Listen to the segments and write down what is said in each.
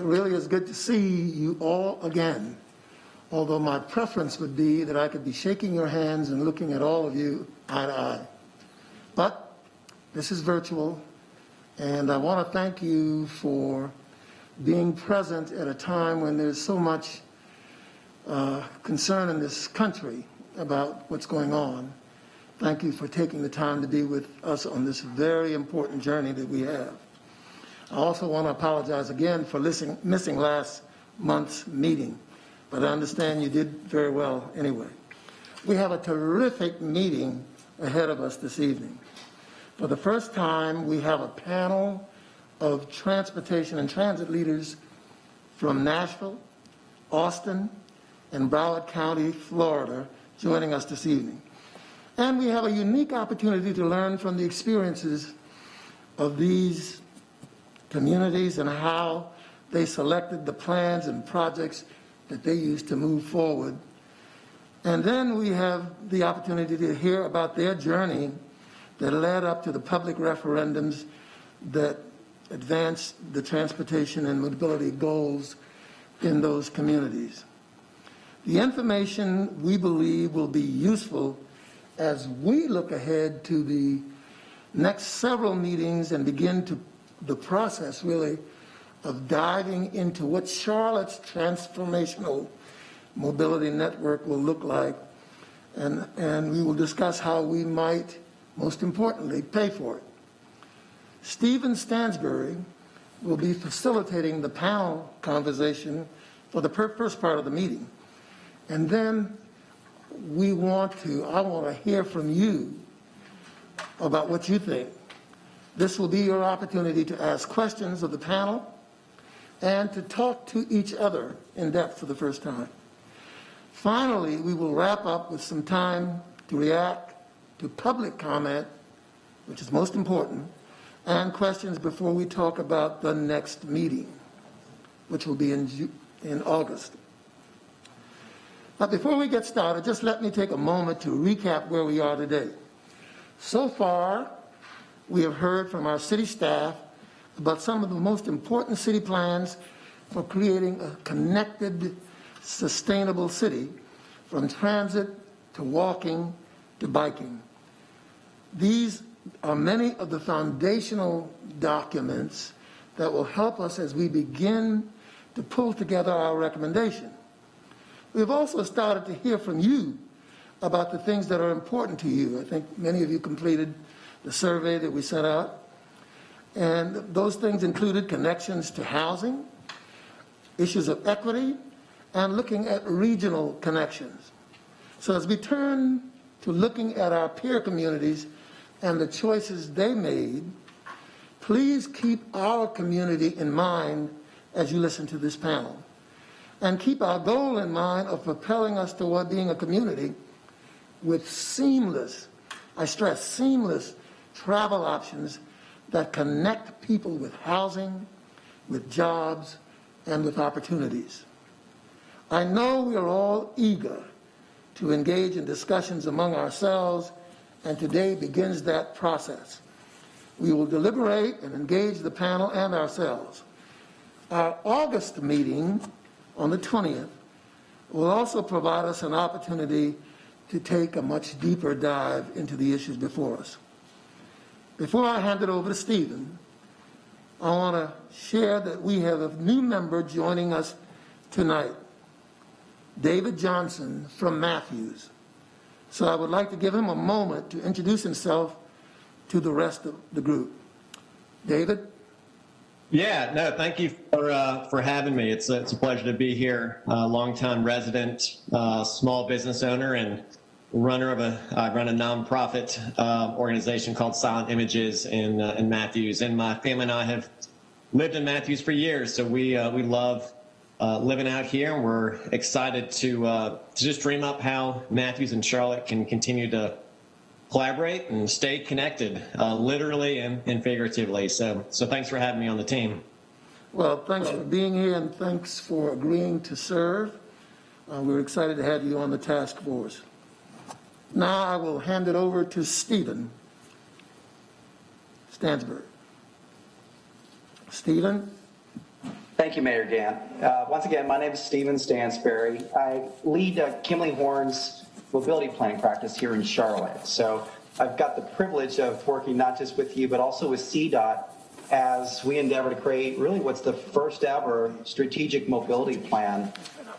It really is good to see you all again, although my preference would be that I could be shaking your hands and looking at all of you eye to eye. But this is virtual, and I want to thank you for being present at a time when there's so much concern in this country about what's going on. Thank you for taking the time to be with us on this very important journey that we have. I also want to apologize again for missing last month's meeting, but I understand you did very well anyway. We have a terrific meeting ahead of us this evening. For the first time, we have a panel of transportation and transit leaders from Nashville, Austin, and Broward County, Florida, joining us this evening. And we have a unique opportunity to learn from the experiences of these communities and how they selected the plans and projects that they used to move forward. And then we have the opportunity to hear about their journey that led up to the public referendums that advanced the transportation and mobility goals in those communities. The information, we believe, will be useful as we look ahead to the next several meetings and begin the process, really, of diving into what Charlotte's transformational mobility network will look like, and we will discuss how we might, most importantly, pay for it. Stephen Stansbury will be facilitating the panel conversation for the first part of the meeting. And then I want to hear from you about what you think. This will be your opportunity to ask questions of the panel and to talk to each other in depth for the first time. Finally, we will wrap up with some time to react to public comment, which is most important, and questions before we talk about the next meeting, which will be in August. Now, before we get started, just let me take a moment to recap where we are today. So far, we have heard from our city staff about some of the most important city plans for creating a connected, sustainable city, from transit to walking to biking. These are many of the foundational documents that will help us as we begin to pull together our recommendation. We've also started to hear from you about the things that are important to you. I think many of you completed the survey that we sent out, and those things included connections to housing, issues of equity, and looking at regional connections. So as we turn to looking at our peer communities and the choices they made, please keep our community in mind as you listen to this panel. And keep our goal in mind of propelling us toward being a community with seamless, I stress, seamless travel options that connect people with housing, with jobs, and with opportunities. I know we are all eager to engage in discussions among ourselves, and today begins that process. We will deliberate and engage the panel and ourselves. Our August meeting on the 20th will also provide us an opportunity to take a much deeper dive into the issues before us. Before I hand it over to Stephen, I want to share that we have a new member joining us tonight, David Johnson from Matthews. So I would like to give him a moment to introduce himself to the rest of the group. David? Yeah, no, thank you for having me. It's a pleasure to be here. Longtime resident, small business owner, and runner of I run a nonprofit organization called Silent Images in Matthews. And my family and I have lived in Matthews for years, so we love living out here, and we're excited to just dream up how Matthews and Charlotte can continue to collaborate and stay connected, literally and figuratively. So thanks for having me on the team. Well, thanks for being here, and thanks for agreeing to serve. We're excited to have you on the task force. Now I will hand it over to Stephen Stansbury. Stephen? Thank you, Mayor Gant. Once again, my name is Stephen Stansberry. I lead Kimley Horn's mobility planning practice here in Charlotte. So I've got the privilege of working not just with you, but also with CDOT as we endeavor to create really what's the first ever strategic mobility plan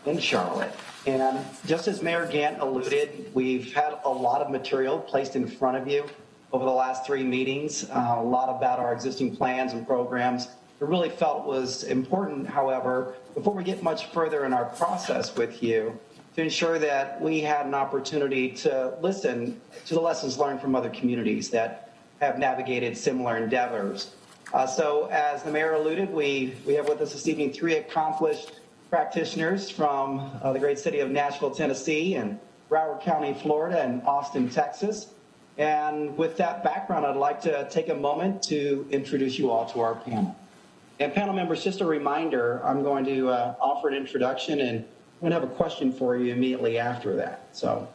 in Charlotte. And just as Mayor Gant alluded, we've had a lot of material placed in front of you over the last 3 meetings, a lot about our existing plans and programs. We really felt was important, however, before we get much further in our process with you, to ensure that we had an opportunity to listen to the lessons learned from other communities that have navigated similar endeavors. So as the mayor alluded, we have with us this evening 3 accomplished practitioners from the great city of Nashville, Tennessee, and Broward County, Florida, and Austin, Texas. And with that background, I'd like to take a moment to introduce you all to our panel. And panel members, just a reminder, I'm going to offer an introduction, and I'm going to have a question for you immediately after that. So.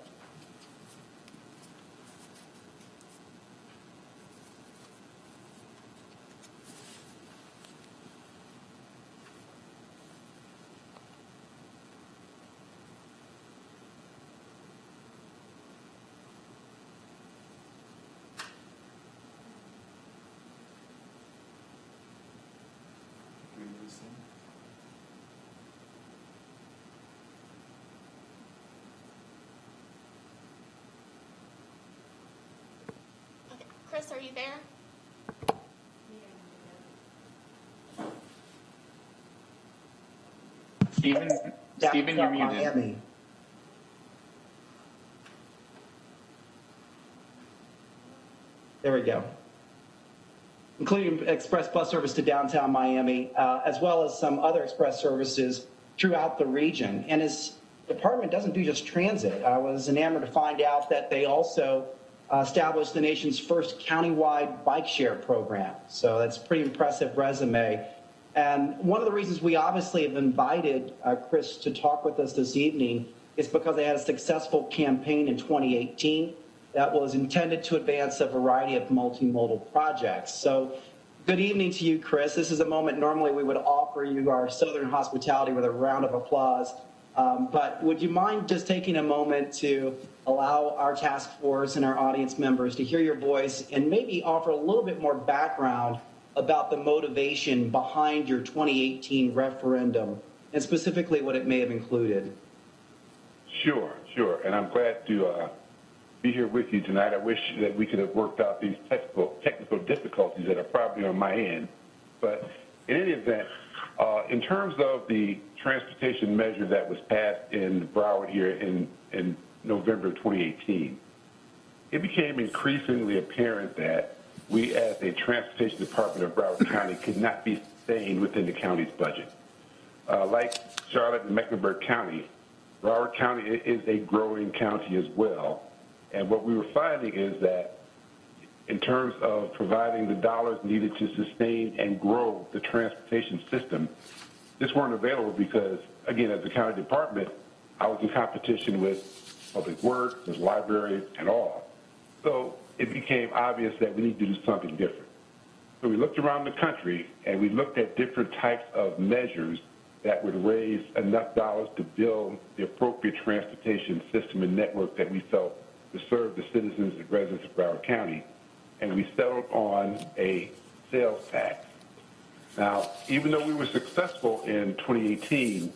Chris, are you there? Stephen, you're muted. Miami. There we go. Including express bus service to downtown Miami, as well as some other express services throughout the region. And his department doesn't do just transit. I was enamored to find out that they also established the nation's first countywide bike share program. So that's a pretty impressive resume. And one of the reasons we obviously have invited Chris to talk with us this evening is because they had a successful campaign in 2018 that was intended to advance a variety of multimodal projects. So good evening to you, Chris. This is a moment normally we would offer you our Southern hospitality with a round of applause. But would you mind just taking a moment to allow our task force and our audience members to hear your voice and maybe offer a little bit more background about the motivation behind your 2018 referendum and specifically what it may have included? Sure. And I'm glad to be here with you tonight. I wish that we could have worked out these technical difficulties that are probably on my end. But in any event, in terms of the transportation measure that was passed in Broward here in November of 2018, it became increasingly apparent that we as a transportation department of Broward County could not be sustained within the county's budget. Like Charlotte and Mecklenburg County, Broward County is a growing county as well. And what we were finding is that in terms of providing the dollars needed to sustain and grow the transportation system, just weren't available because, again, as a county department, I was in competition with public works, with libraries, and all. So it became obvious that we need to do something different. So we looked around the country and we looked at different types of measures that would raise enough dollars to build the appropriate transportation system and network that we felt to serve the citizens and residents of Broward County. And we settled on a sales tax. Now, even though we were successful in 2018,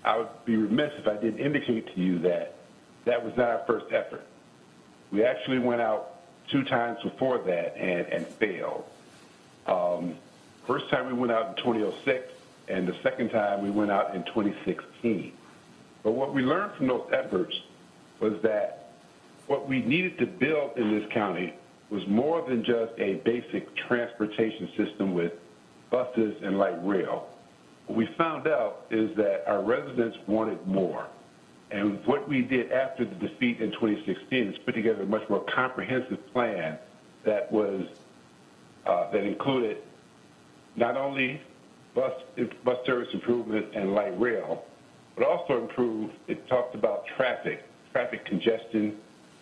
I would be remiss if I didn't indicate to you that that was not our first effort. We actually went out 2 times before that and failed. First time we went out in 2006, and the second time we went out in 2016. But what we learned from those efforts was that what we needed to build in this county was more than just a basic transportation system with buses and light rail. What we found out is that our residents wanted more. And what we did after the defeat in 2016 is put together a much more comprehensive plan that was that included not only bus service improvement and light rail, but also it talked about traffic congestion,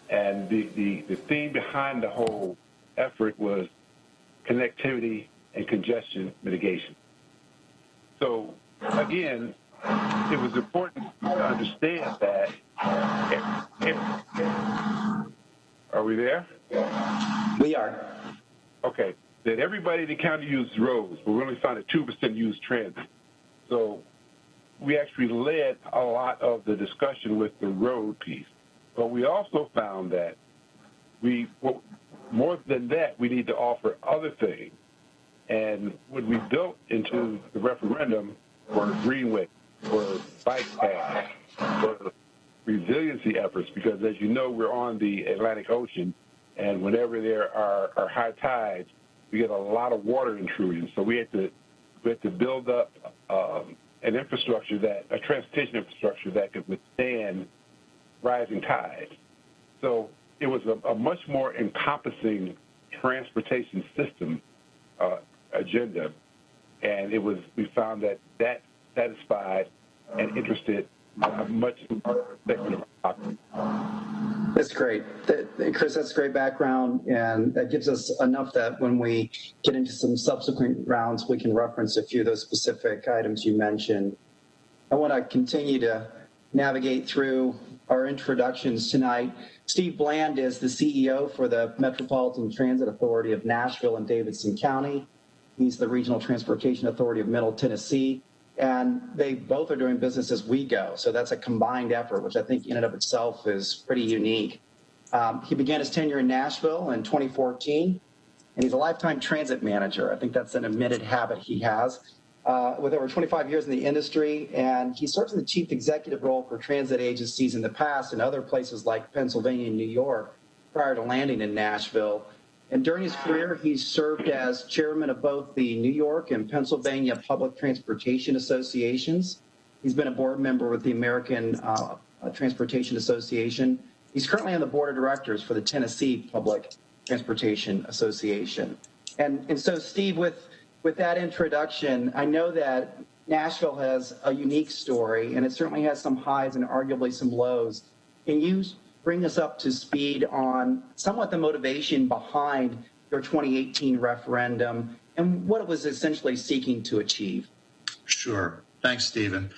and the theme behind the whole effort was connectivity and congestion mitigation. So, again, it was important to understand that. Are we there? We are. Okay. That everybody in the county used roads, but we only found that 2% used transit. So we actually led a lot of the discussion with the road piece. But we also found that more than that, we need to offer other things. And what we built into the referendum were greenway, were bike paths, were resiliency efforts, because as you know, we're on the Atlantic Ocean, and whenever there are high tides, we get a lot of water intrusion. So we had to build up an infrastructure a transportation infrastructure that could withstand rising tides. So it was a much more encompassing transportation system agenda, and we found that satisfied and interested a much larger segment of our population. That's great. Chris, that's great background, and that gives us enough that when we get into some subsequent rounds, we can reference a few of those specific items you mentioned. I want to continue to navigate through our introductions tonight. Steve Bland is the CEO for the Metropolitan Transit Authority of Nashville and Davidson County. He's the Regional Transportation Authority of Middle Tennessee, and they both are doing business as we go. So that's a combined effort, which I think in and of itself is pretty unique. He began his tenure in Nashville in 2014, and he's a lifetime transit manager. I think that's an admitted habit he has. With over 25 years in the industry, and he serves in the chief executive role for transit agencies in the past in other places like Pennsylvania and New York prior to landing in Nashville. And during his career, he's served as chairman of both the New York and Pennsylvania Public Transportation Associations. He's been a board member with the American Transportation Association. He's currently on the board of directors for the Tennessee Public Transportation Association. And so, Steve, with that introduction, I know that Nashville has a unique story, and it certainly has some highs and arguably some lows. Can you bring us up to speed on somewhat the motivation behind your 2018 referendum and what it was essentially seeking to achieve? Sure. Thanks, Stephen.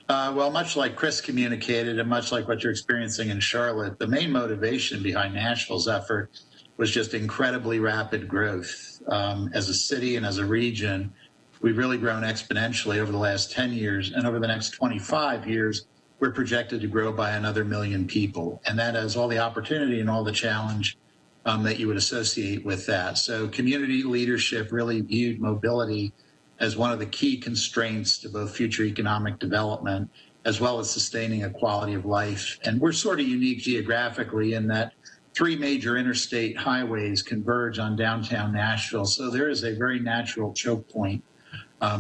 Well, much like Chris communicated and much like what you're experiencing in Charlotte, the main motivation behind Nashville's effort was just incredibly rapid growth. As a city and as a region, we've really grown exponentially over the last 10 years, and over the next 25 years, we're projected to grow by another 1 million people. And that has all the opportunity and all the challenge that you would associate with that. So community leadership really viewed mobility as one of the key constraints to both future economic development as well as sustaining a quality of life. And we're sort of unique geographically in that 3 major interstate highways converge on downtown Nashville. So there is a very natural choke point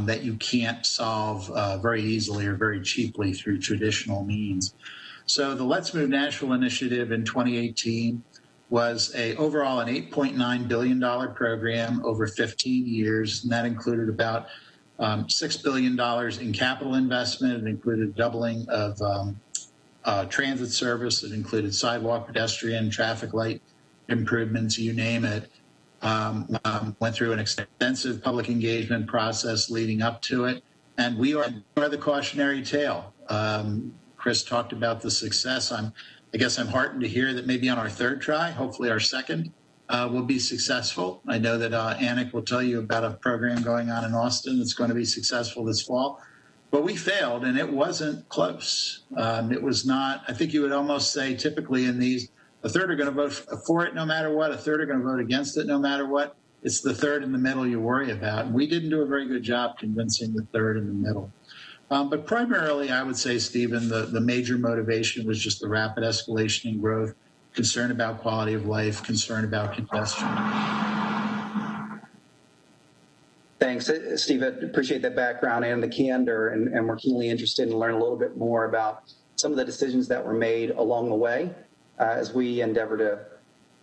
that you can't solve very easily or very cheaply through traditional means. So the Let's Move Nashville initiative in 2018 was overall an $8.9 billion program over 15 years, and that included about $6 billion in capital investment. It included doubling of transit service. It included sidewalk, pedestrian, traffic light improvements, you name it. Went through an extensive public engagement process leading up to it, and we are the cautionary tale. Chris talked about the success. I guess I'm heartened to hear that maybe on our 3rd try, hopefully our 2nd, will be successful. I know that Anik will tell you about a program going on in Austin that's going to be successful this fall. But we failed, and it wasn't close. It was not, I think you would almost say typically in these, a third are going to vote for it no matter what, a third are going to vote against it no matter what. It's the third in the middle you worry about. And we didn't do a very good job convincing the third in the middle. But primarily, I would say, Stephen, the major motivation was just the rapid escalation in growth, concern about quality of life, concern about congestion. Thanks, Steve. I appreciate that background and the candor, and we're keenly interested in learning a little bit more about some of the decisions that were made along the way as we endeavor to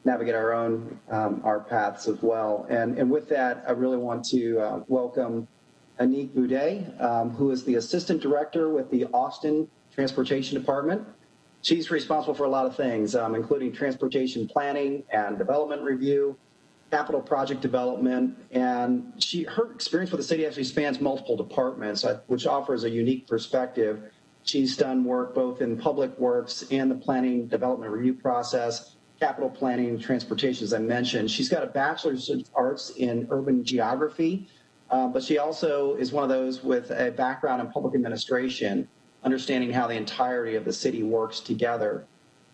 navigate our own our paths as well. And with that, I really want to welcome Anik Boudet, who is the Assistant Director with the Austin Transportation Department. She's responsible for a lot of things, including transportation planning and development review, capital project development, and her experience with the city actually spans multiple departments, which offers a unique perspective. She's done work both in public works and the planning development review process, capital planning, transportation, as I mentioned. She's got a bachelor's of arts in urban geography, but she also is one of those with a background in public administration, understanding how the entirety of the city works together.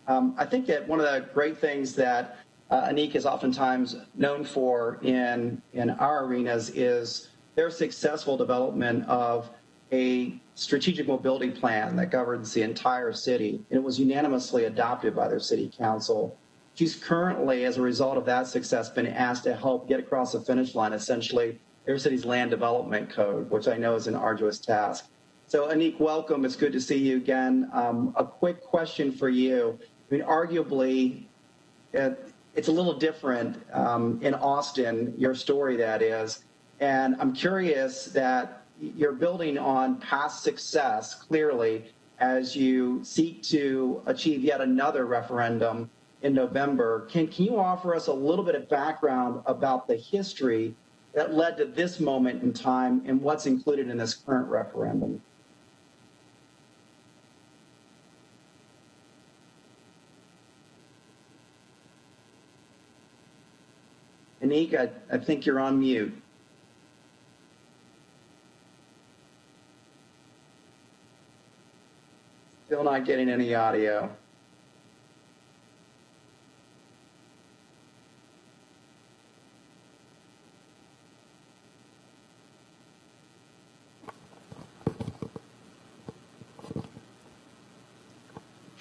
I think that one of the great things that Anik is oftentimes known for in our arenas is their successful development of a strategic mobility plan that governs the entire city. And it was unanimously adopted by their city council. She's currently, as a result of that success, been asked to help get across the finish line, essentially, their city's land development code, which I know is an arduous task. So, Anik, welcome. It's good to see you again. A quick question for you. I mean, arguably, it's a little different in Austin, your story that is, and I'm curious that you're building on past success, clearly, as you seek to achieve yet another referendum in November. Can you offer us a little bit of background about the history that led to this moment in time and what's included in this current referendum? Anik, I think you're on mute. Still not getting any audio.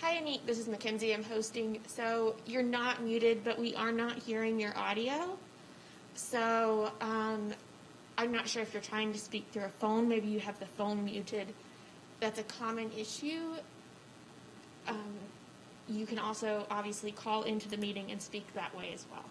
Hi, Anik. This is Mackenzie. I'm hosting. So you're not muted, but we are not hearing your audio. So I'm not sure if you're trying to speak through a phone. Maybe you have the phone muted. That's a common issue. You can also obviously call into the meeting and speak that way as well.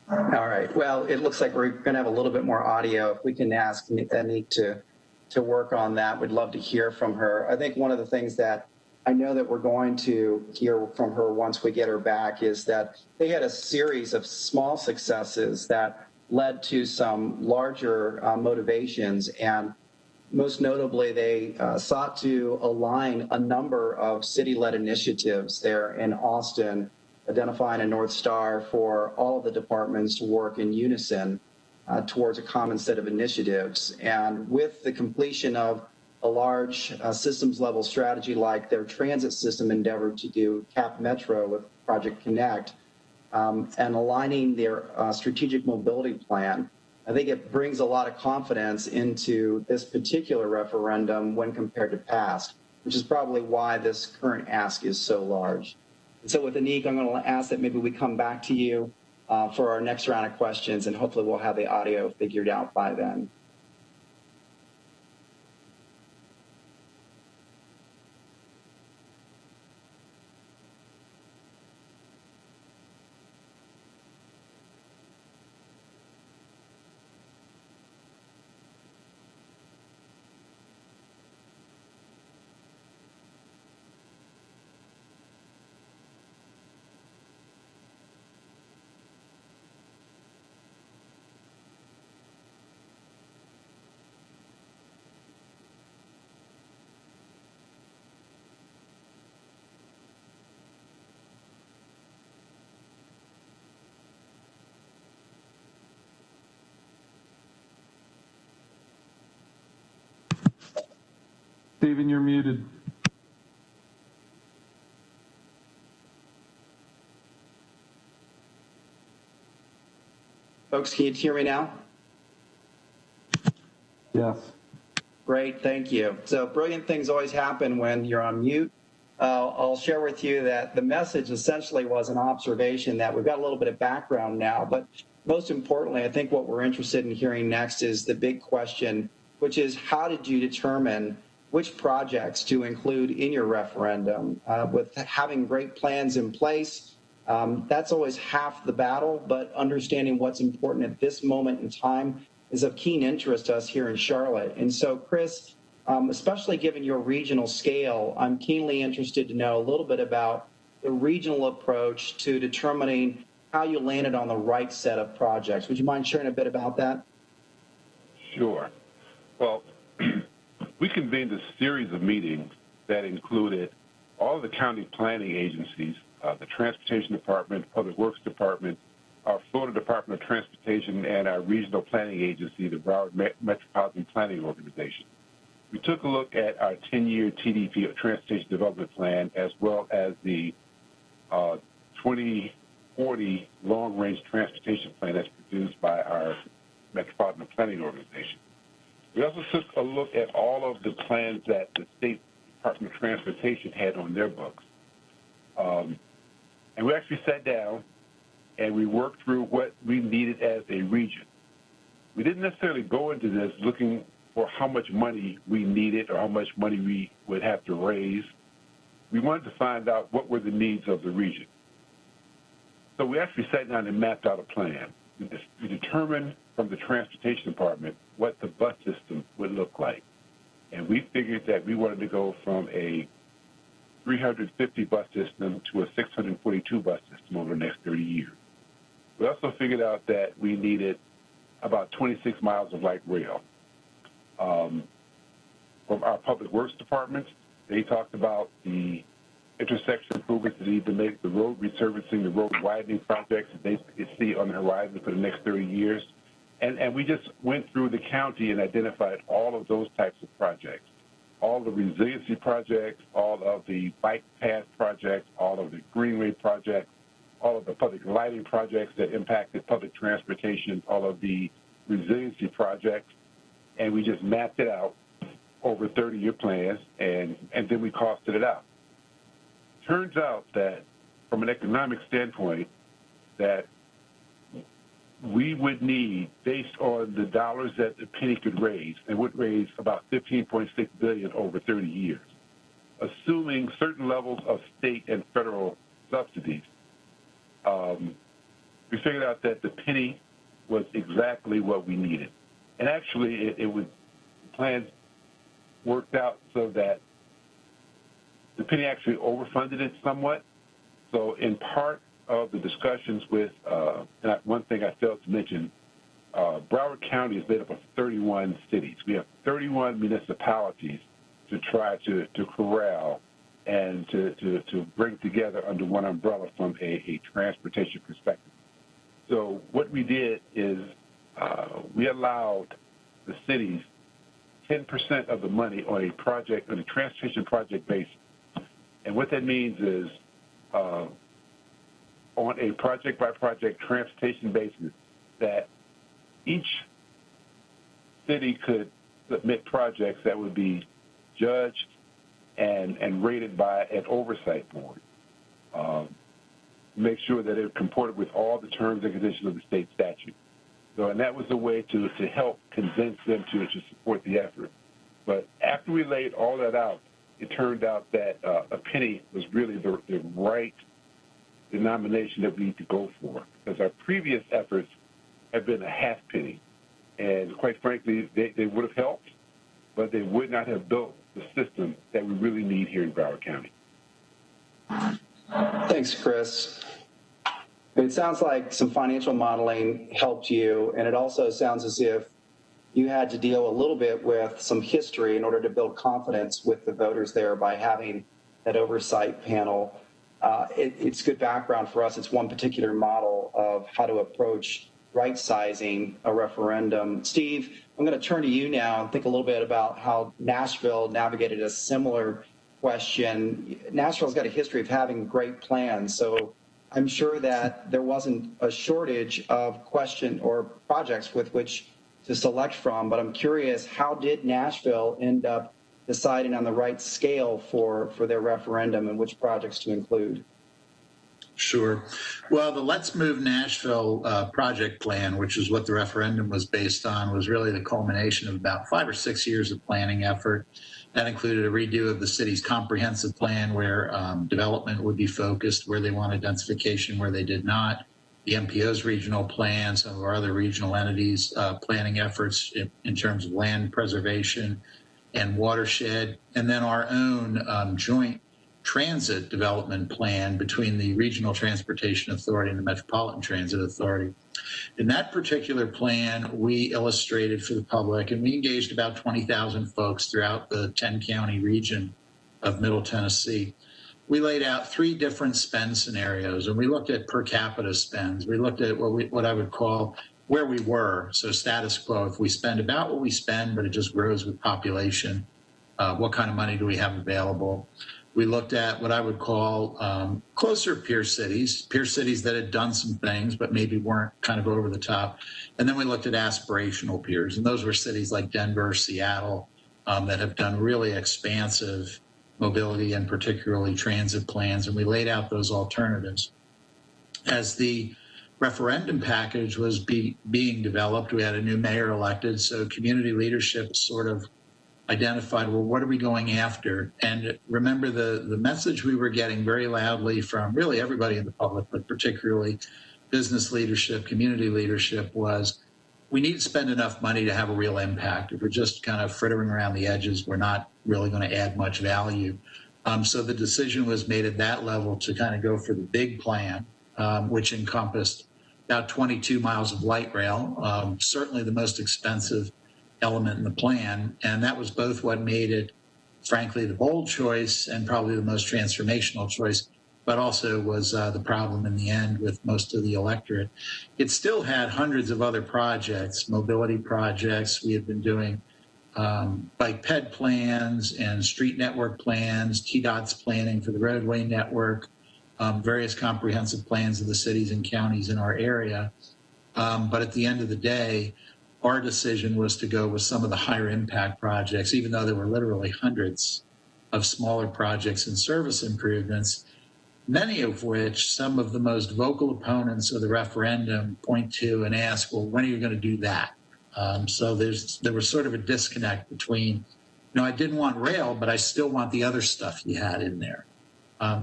All right. Well, it looks like we're going to have a little bit more audio. If we can ask Anik to work on that, we'd love to hear from her. I think one of the things that I know that we're going to hear from her once we get her back is that they had a series of small successes that led to some larger motivations, and most notably, they sought to align a number of city-led initiatives there in Austin, identifying a North Star for all of the departments to work in unison towards a common set of initiatives. And with the completion of a large systems-level strategy like their transit system endeavored to do Cap Metro with Project Connect, and aligning their strategic mobility plan, I think it brings a lot of confidence into this particular referendum when compared to past, which is probably why this current ask is so large. And so with Anik, I'm going to ask that maybe we come back to you for our next round of questions, and hopefully we'll have the audio figured out by then. Stephen, you're muted. Folks, can you hear me now? Yes. Great, thank you. So brilliant things always happen when you're on mute. I'll share with you that the message essentially was an observation that we've got a little bit of background now, but most importantly, I think what we're interested in hearing next is the big question, which is how did you determine which projects to include in your referendum? With having great plans in place, that's always half the battle, but understanding what's important at this moment in time is of keen interest to us here in Charlotte. And so, Chris, especially given your regional scale. I'm keenly interested to know a little bit about the regional approach to determining how you landed on the right set of projects. Would you mind sharing a bit about that? Sure. Well, we convened a series of meetings that included all of the county planning agencies, the Transportation Department, Public Works Department, our Florida Department of Transportation, and our regional planning agency, the Broward Metropolitan Planning Organization. We took a look at our 10-year TDP, or Transportation Development Plan, as well as the 2040 Long-Range Transportation Plan that's produced by our Metropolitan Planning Organization. We also took a look at all of the plans that the State Department of Transportation had on their books. And we actually sat down and we worked through what we needed as a region. We didn't necessarily go into this looking for how much money we needed or how much money we would have to raise. We wanted to find out what were the needs of the region. So we actually sat down and mapped out a plan. We determined from the Transportation Department what the bus system would look like. And we figured that we wanted to go from a 350 bus system to a 642 bus system over the next 30 years. We also figured out that we needed about 26 miles of light rail. From our Public Works Department, they talked about the intersection improvements that need to make, the road resurfacing, the road widening projects that they see on the horizon for the next 30 years. And we just went through the county and identified all of those types of projects, all the resiliency projects, all of the bike path projects, all of the greenway projects, all of the public lighting projects that impacted public transportation, all of the resiliency projects, and we just mapped it out over 30-year plans, and then we costed it out. Turns out that from an economic standpoint, that we would need, based on the dollars that the penny could raise, and would raise about $15.6 billion over 30 years, assuming certain levels of state and federal subsidies. We figured out that the penny was exactly what we needed. And actually, the plans worked out so that the penny actually overfunded it somewhat. So in part of the discussions with, and one thing I failed to mention, Broward County is made up of 31 cities. We have 31 municipalities to try to corral and to bring together under one umbrella from a transportation perspective. So what we did is we allowed the cities 10% of the money on a project, on a transportation project basis. And what that means is on a project-by-project transportation basis, that each city could submit projects that would be judged and rated by an oversight board. Make sure that it comported with all the terms and conditions of the state statute. So, and that was a way to help convince them to support the effort. But after we laid all that out, it turned out that a penny was really the right denomination that we need to go for, because our previous efforts have been a half penny. And quite frankly, they would have helped, but they would not have built the system that we really need here in Broward County. Thanks, Chris. It sounds like some financial modeling helped you, and it also sounds as if you had to deal a little bit with some history in order to build confidence with the voters there by having that oversight panel. It's good background for us. It's one particular model of how to approach right-sizing a referendum. Steve, I'm going to turn to you now and think a little bit about how Nashville navigated a similar question. Nashville's got a history of having great plans, so I'm sure that there wasn't a shortage of question or projects with which to select from, but I'm curious, how did Nashville end up deciding on the right scale for their referendum and which projects to include? Sure. Well, the Let's Move Nashville project plan, which is what the referendum was based on, was really the culmination of about 5 or 6 years of planning effort. That included a redo of the city's comprehensive plan where development would be focused, where they wanted densification, where they did not. The MPO's regional plan, some of our other regional entities' planning efforts in terms of land preservation. and watershed, and then our own joint transit development plan between the Regional Transportation Authority and the Metropolitan Transit Authority. In that particular plan, we illustrated for the public, and we engaged about 20,000 folks throughout the 10-county region of Middle Tennessee. We laid out 3 different spend scenarios, and we looked at per capita spends. We looked at what I would call where we were, so status quo. If we spend about what we spend, but it just grows with population, what kind of money do we have available? We looked at what I would call closer peer cities that had done some things, but maybe weren't kind of over the top. And then we looked at aspirational peers, and those were cities like Denver, Seattle, that have done really expansive mobility and particularly transit plans, and we laid out those alternatives. As the referendum package was being developed, we had a new mayor elected, so community leadership sort of identified, well, what are we going after? And remember, the message we were getting very loudly from really everybody in the public, but particularly business leadership, community leadership, was we need to spend enough money to have a real impact. If we're just kind of frittering around the edges, we're not really going to add much value. So the decision was made at that level to kind of go for the big plan, which encompassed about 22 miles of light rail, certainly the most expensive element in the plan. And that was both what made it, frankly, the bold choice and probably the most transformational choice, but also was the problem in the end with most of the electorate. It still had hundreds of other projects, mobility projects. We had been doing bike ped plans and street network plans, TDOT's planning for the roadway network, various comprehensive plans of the cities and counties in our area. But at the end of the day, our decision was to go with some of the higher impact projects, even though there were literally hundreds of smaller projects and service improvements, many of which some of the most vocal opponents of the referendum point to and ask, well, when are you going to do that? So there was sort of a disconnect between, I didn't want rail, but I still want the other stuff you had in there.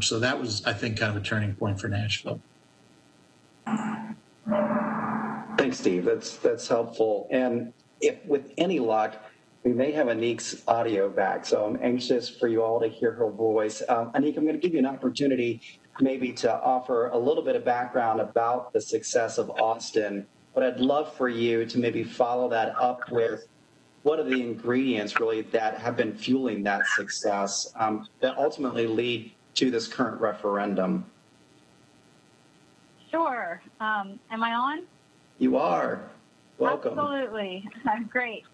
So that was, I think, kind of a turning point for Nashville. Thanks, Steve. That's helpful. And if with any luck, we may have Anik's audio back. So I'm anxious for you all to hear her voice. Anik, I'm going to give you an opportunity maybe to offer a little bit of background about the success of Austin. But I'd love for you to maybe follow that up with what are the ingredients really that have been fueling that success that ultimately lead to this current referendum. Sure. Am I on? You are. Welcome. Absolutely. Great.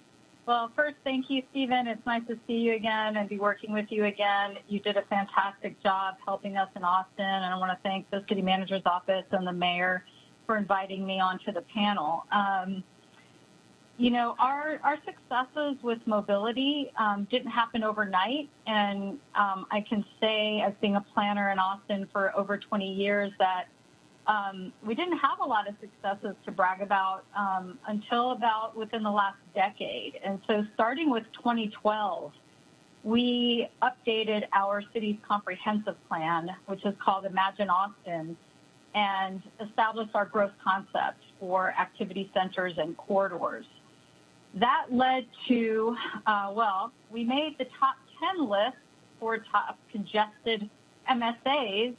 Well, first, thank you, Stephen. It's nice to see you again and be working with you again. You did a fantastic job helping us in Austin, and I want to thank the city manager's office and the mayor for inviting me onto the panel. Our successes with mobility didn't happen overnight, and I can say, as being a planner in Austin for over 20 years, that we didn't have a lot of successes to brag about until about within the last decade. And so starting with 2012, we updated our city's comprehensive plan, which is called Imagine Austin, and established our growth concept for activity centers and corridors. That led to, we made the top 10 list for top congested MSAs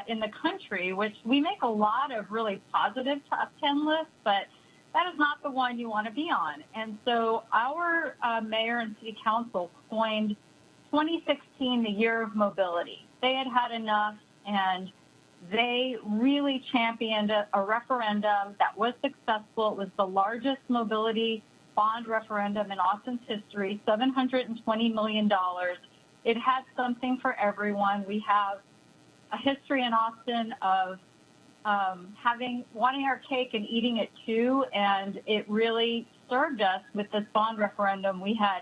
in the country, which we make a lot of really positive top 10 lists, but that is not the one you want to be on. And so our mayor and city council coined 2016 the year of mobility. They had had enough, and they really championed a referendum that was successful. It was the largest mobility bond referendum in Austin's history, $720 million. It had something for everyone. We have a history in Austin of wanting our cake and eating it too, and it really served us with this bond referendum. We had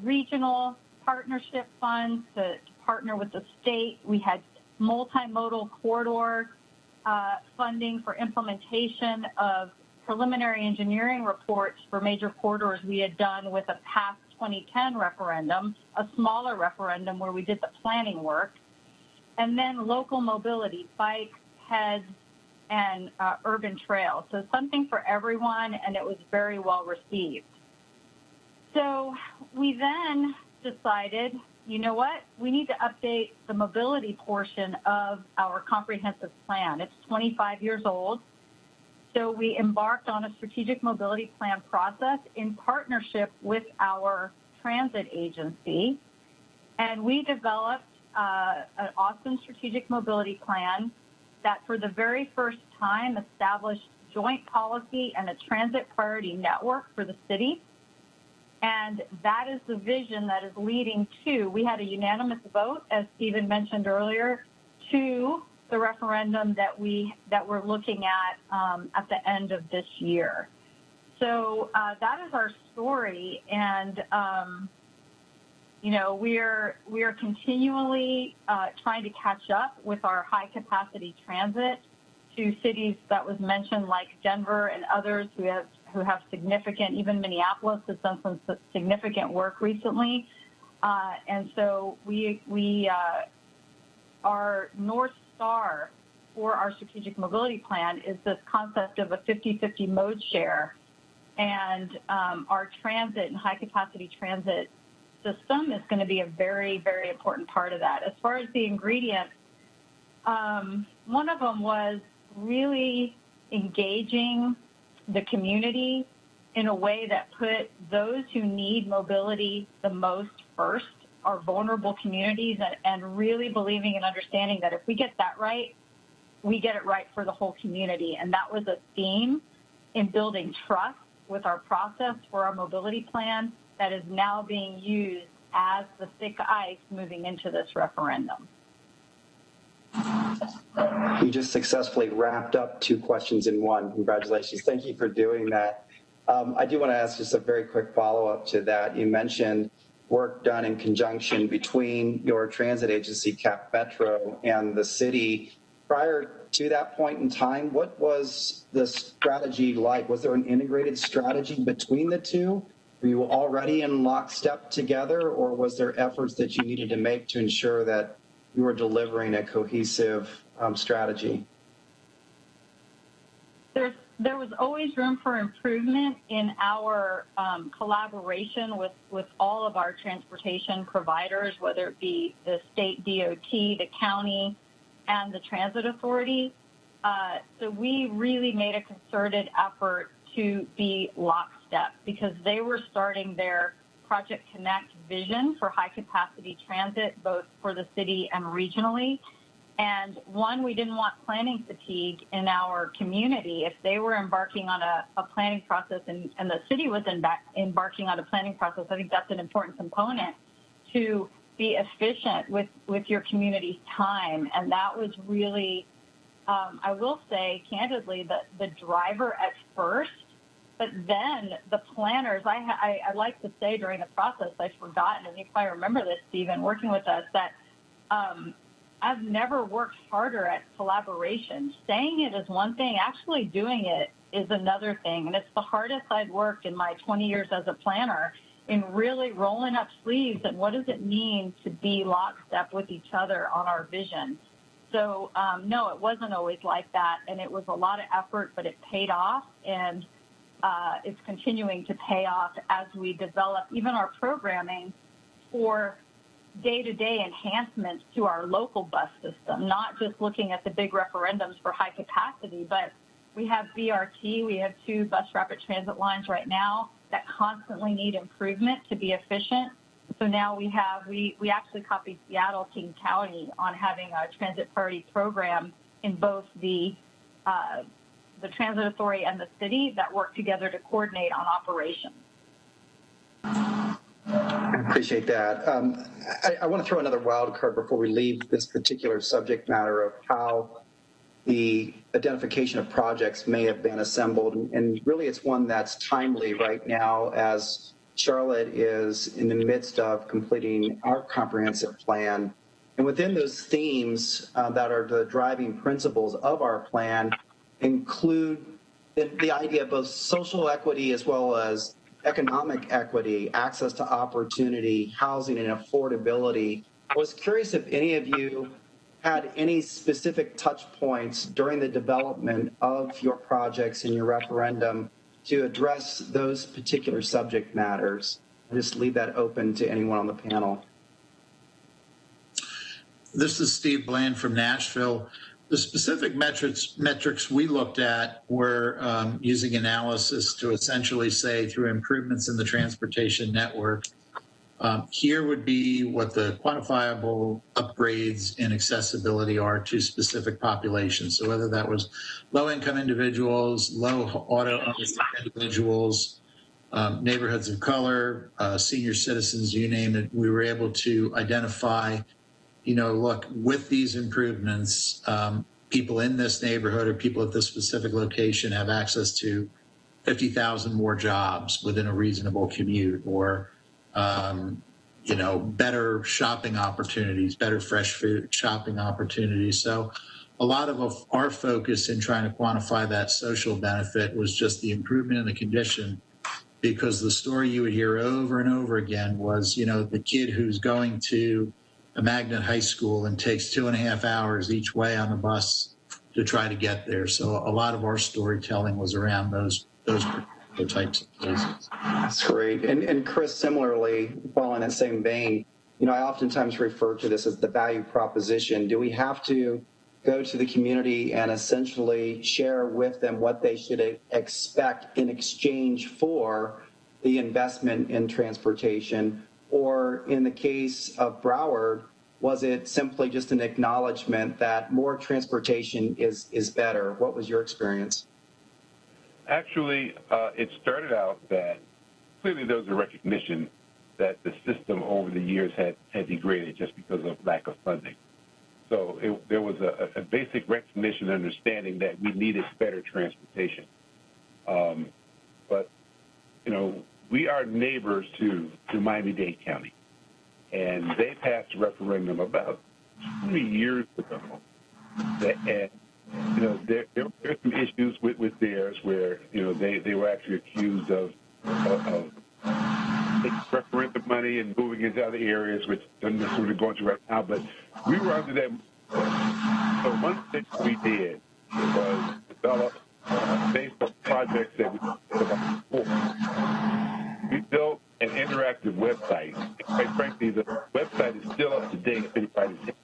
regional partnership funds to partner with the state. We had multimodal corridor funding for implementation of preliminary engineering reports for major corridors we had done with a past 2010 referendum, a smaller referendum where we did the planning work, and then local mobility, bike, peds, and urban trails. So something for everyone, and it was very well received. So we then decided, you know what, we need to update the mobility portion of our comprehensive plan. It's 25 years old. So we embarked on a strategic mobility plan process in partnership with our transit agency. And we developed an Austin strategic mobility plan that for the very first time established joint policy and a transit priority network for the city. And that is the vision that is leading to, we had a unanimous vote, as Stephen mentioned earlier, to the referendum that we're looking at the end of this year. So that is our story. And, you know, we are continually trying to catch up with our high capacity transit to cities that was mentioned, like Denver and others who have significant, even Minneapolis has done some significant work recently. And so our North Star for our strategic mobility plan is this concept of a 50-50 mode share. And our transit and high capacity transit system is going to be a very, very important part of that. As far as the ingredients, one of them was really engaging the community in a way that put those who need mobility the most first, our vulnerable communities, and really believing and understanding that if we get that right, we get it right for the whole community. And that was a theme in building trust with our process for our mobility plan that is now being used as the thick ice moving into this referendum. You just successfully wrapped up 2 questions in one. Congratulations. Thank you for doing that. I do want to ask just a very quick follow-up to that. You mentioned work done in conjunction between your transit agency, Cap Metro, and the city. Prior to that point in time, what was the strategy like? Was there an integrated strategy between the two? Were you already in lockstep together, or was there efforts that you needed to make to ensure that you were delivering a cohesive strategy? There was always room for improvement in our collaboration with all of our transportation providers, whether it be the state DOT, the county, and the transit authority. So we really made a concerted effort to be lockstep because they were starting their Project Connect vision for high capacity transit, both for the city and regionally. And one, we didn't want planning fatigue in our community. If they were embarking on a planning process and the city was embarking on a planning process, I think that's an important component to be efficient with your community's time. And that was really, I will say candidly, the driver at first, but then the planners, I like to say during the process, I've forgotten, and you probably remember this, Stephen, working with us, that I've never worked harder at collaboration. Saying it is one thing, actually doing it is another thing. And it's the hardest I've worked in my 20 years as a planner in really rolling up sleeves and what does it mean to be lockstep with each other on our vision. So, no, it wasn't always like that. And it was a lot of effort, but it paid off. And it's continuing to pay off as we develop even our programming for day-to-day enhancements to our local bus system, not just looking at the big referendums for high capacity, but we have BRT, we have 2 bus rapid transit lines right now that constantly need improvement to be efficient. So now we actually copied Seattle, King County on having a transit priority program in both the transit authority and the city that work together to coordinate on operations. I appreciate that. I want to throw another wild card before we leave this particular subject matter of how the identification of projects may have been assembled. And really it's one that's timely right now as Charlotte is in the midst of completing our comprehensive plan. And within those themes that are the driving principles of our plan include the idea of both social equity as well as economic equity, access to opportunity, housing, and affordability. I was curious if any of you had any specific touch points during the development of your projects in your referendum to address those particular subject matters. just leave that open to anyone on the panel. This is Steve Bland from Nashville. The specific metrics we looked at were using analysis to essentially say through improvements in the transportation network, here would be what the quantifiable upgrades in accessibility are to specific populations. So whether that was low-income individuals, low auto ownership individuals, neighborhoods of color, senior citizens, you name it, we were able to identify, look, with these improvements, people in this neighborhood or people at this specific location have access to 50,000 more jobs within a reasonable commute, or better shopping opportunities, better fresh food shopping opportunities. So a lot of our focus in trying to quantify that social benefit was just the improvement in the condition, because the story you would hear over and over again was, the kid who's going to a magnet high school and takes 2.5 hours each way on the bus to try to get there. So a lot of our storytelling was around those particular types of cases. That's great. And Chris, similarly, following that same vein, I oftentimes refer to this as the value proposition. Do we have to go to the community and essentially share with them what they should expect in exchange for the investment in transportation? Or in the case of Broward, was it simply just an acknowledgement that more transportation is better? What was your experience? Actually, it started out that clearly there was a recognition that the system over the years had degraded just because of lack of funding. So there was a basic recognition and understanding that we needed better transportation. But, we are neighbors to Miami-Dade County, and they passed a referendum about 20 years ago. And, there were some issues with theirs where, they were actually accused of taking referendum money and moving into other areas, which doesn't necessarily go into right now, but we were under that. So one thing we did was develop based on projects that we developed before. We built an interactive website. And quite frankly, the website is still up to date if anybody's interested.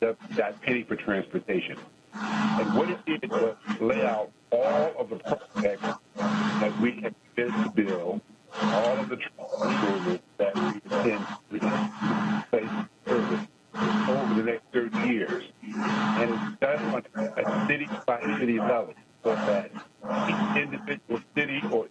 www.pennyfortransportation. And what it did was lay out all of the projects that we had committed to build, all of the improvements that we intend to place service over the next 30 years. And it's done on a city-by-city level, so that each individual city or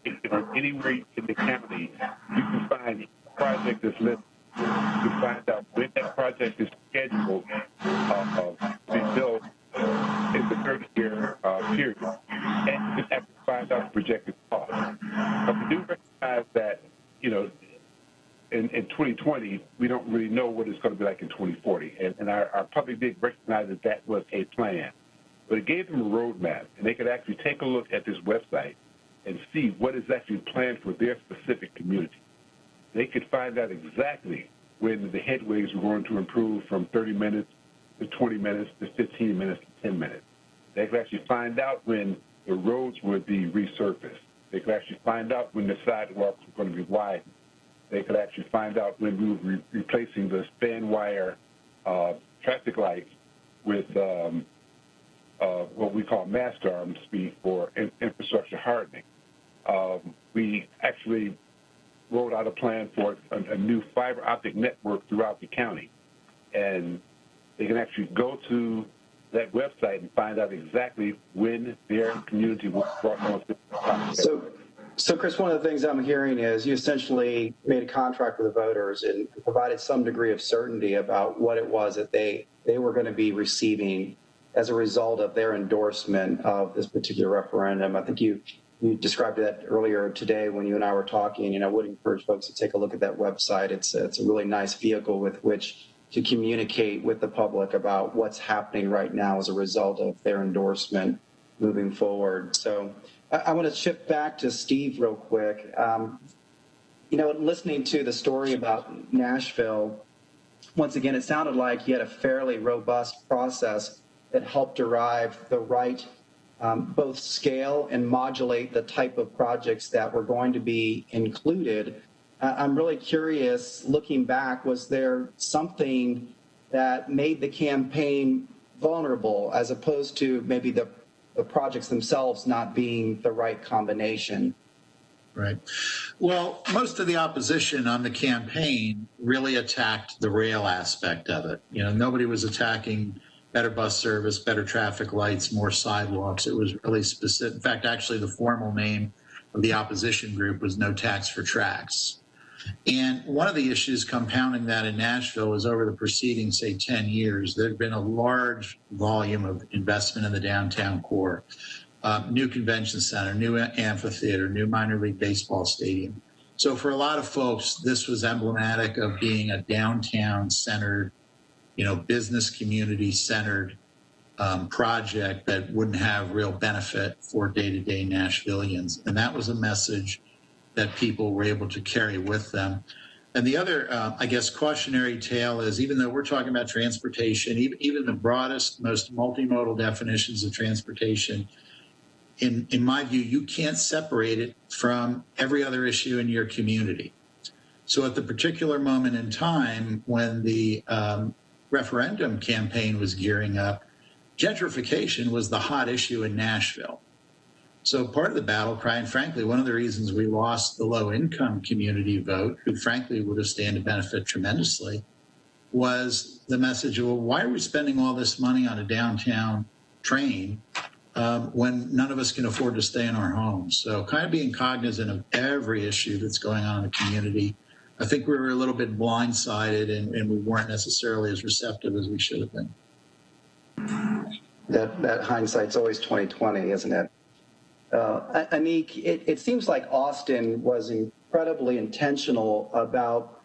anywhere in the county, you can find a project that's listed. You can find out when that project is scheduled to be built in the 30-year period. And you can actually find out the projected cost. But we do recognize that, in 2020, we don't really know what it's going to be like in 2040. And our public did recognize that was a plan. But it gave them a roadmap, and they could actually take a look at this website and see what is actually planned for their specific community. They could find out exactly when the headways were going to improve from 30 minutes to 20 minutes to 15 minutes to 10 minutes. They could actually find out when the roads would be resurfaced. They could actually find out when the sidewalks were going to be widened. They could actually find out when we were replacing the span wire traffic lights with what we call mast arm speed for infrastructure hardening. We actually rolled out a plan for a new fiber optic network throughout the county. And they can actually go to that website and find out exactly when their community was brought on to the project. So, Chris, one of the things I'm hearing is you essentially made a contract with the voters and provided some degree of certainty about what it was that they were going to be receiving as a result of their endorsement of this particular referendum. I think you described that earlier today when you and I were talking, and I would encourage folks to take a look at that website. It's a really nice vehicle with which to communicate with the public about what's happening right now as a result of their endorsement moving forward. So I want to shift back to Steve real quick. Listening to the story about Nashville, once again, it sounded like you had a fairly robust process that helped derive the right both scale and modulate the type of projects that were going to be included I'm really curious, looking back, was there something that made the campaign vulnerable as opposed to maybe the projects themselves not being the right combination? Right. Well, most of the opposition on the campaign really attacked the rail aspect of it. You know, nobody was attacking better bus service, better traffic lights, more sidewalks. It was really specific. In fact, actually, the formal name of the opposition group was No Tax for Tracks. And one of the issues compounding that in Nashville is over the preceding, say, 10 years, there had been a large volume of investment in the downtown core. New convention center, new amphitheater, new minor league baseball stadium. So for a lot of folks, this was emblematic of being a downtown centered, you know, business community centered project that wouldn't have real benefit for day-to-day Nashvillians. And that was a message that people were able to carry with them. And the other, I guess, cautionary tale is, even though we're talking about transportation, even the broadest, most multimodal definitions of transportation, in my view, you can't separate it from every other issue in your community. So at the particular moment in time when the referendum campaign was gearing up, gentrification was the hot issue in Nashville. So part of the battle cry, and frankly, one of the reasons we lost the low-income community vote, who frankly would have stand to benefit tremendously, was the message of, well, why are we spending all this money on a downtown train when none of us can afford to stay in our homes? So kind of being cognizant of every issue that's going on in the community. I think we were a little bit blindsided and we weren't necessarily as receptive as we should have been. That hindsight's always 20/20, isn't it? Anik, it seems like Austin was incredibly intentional about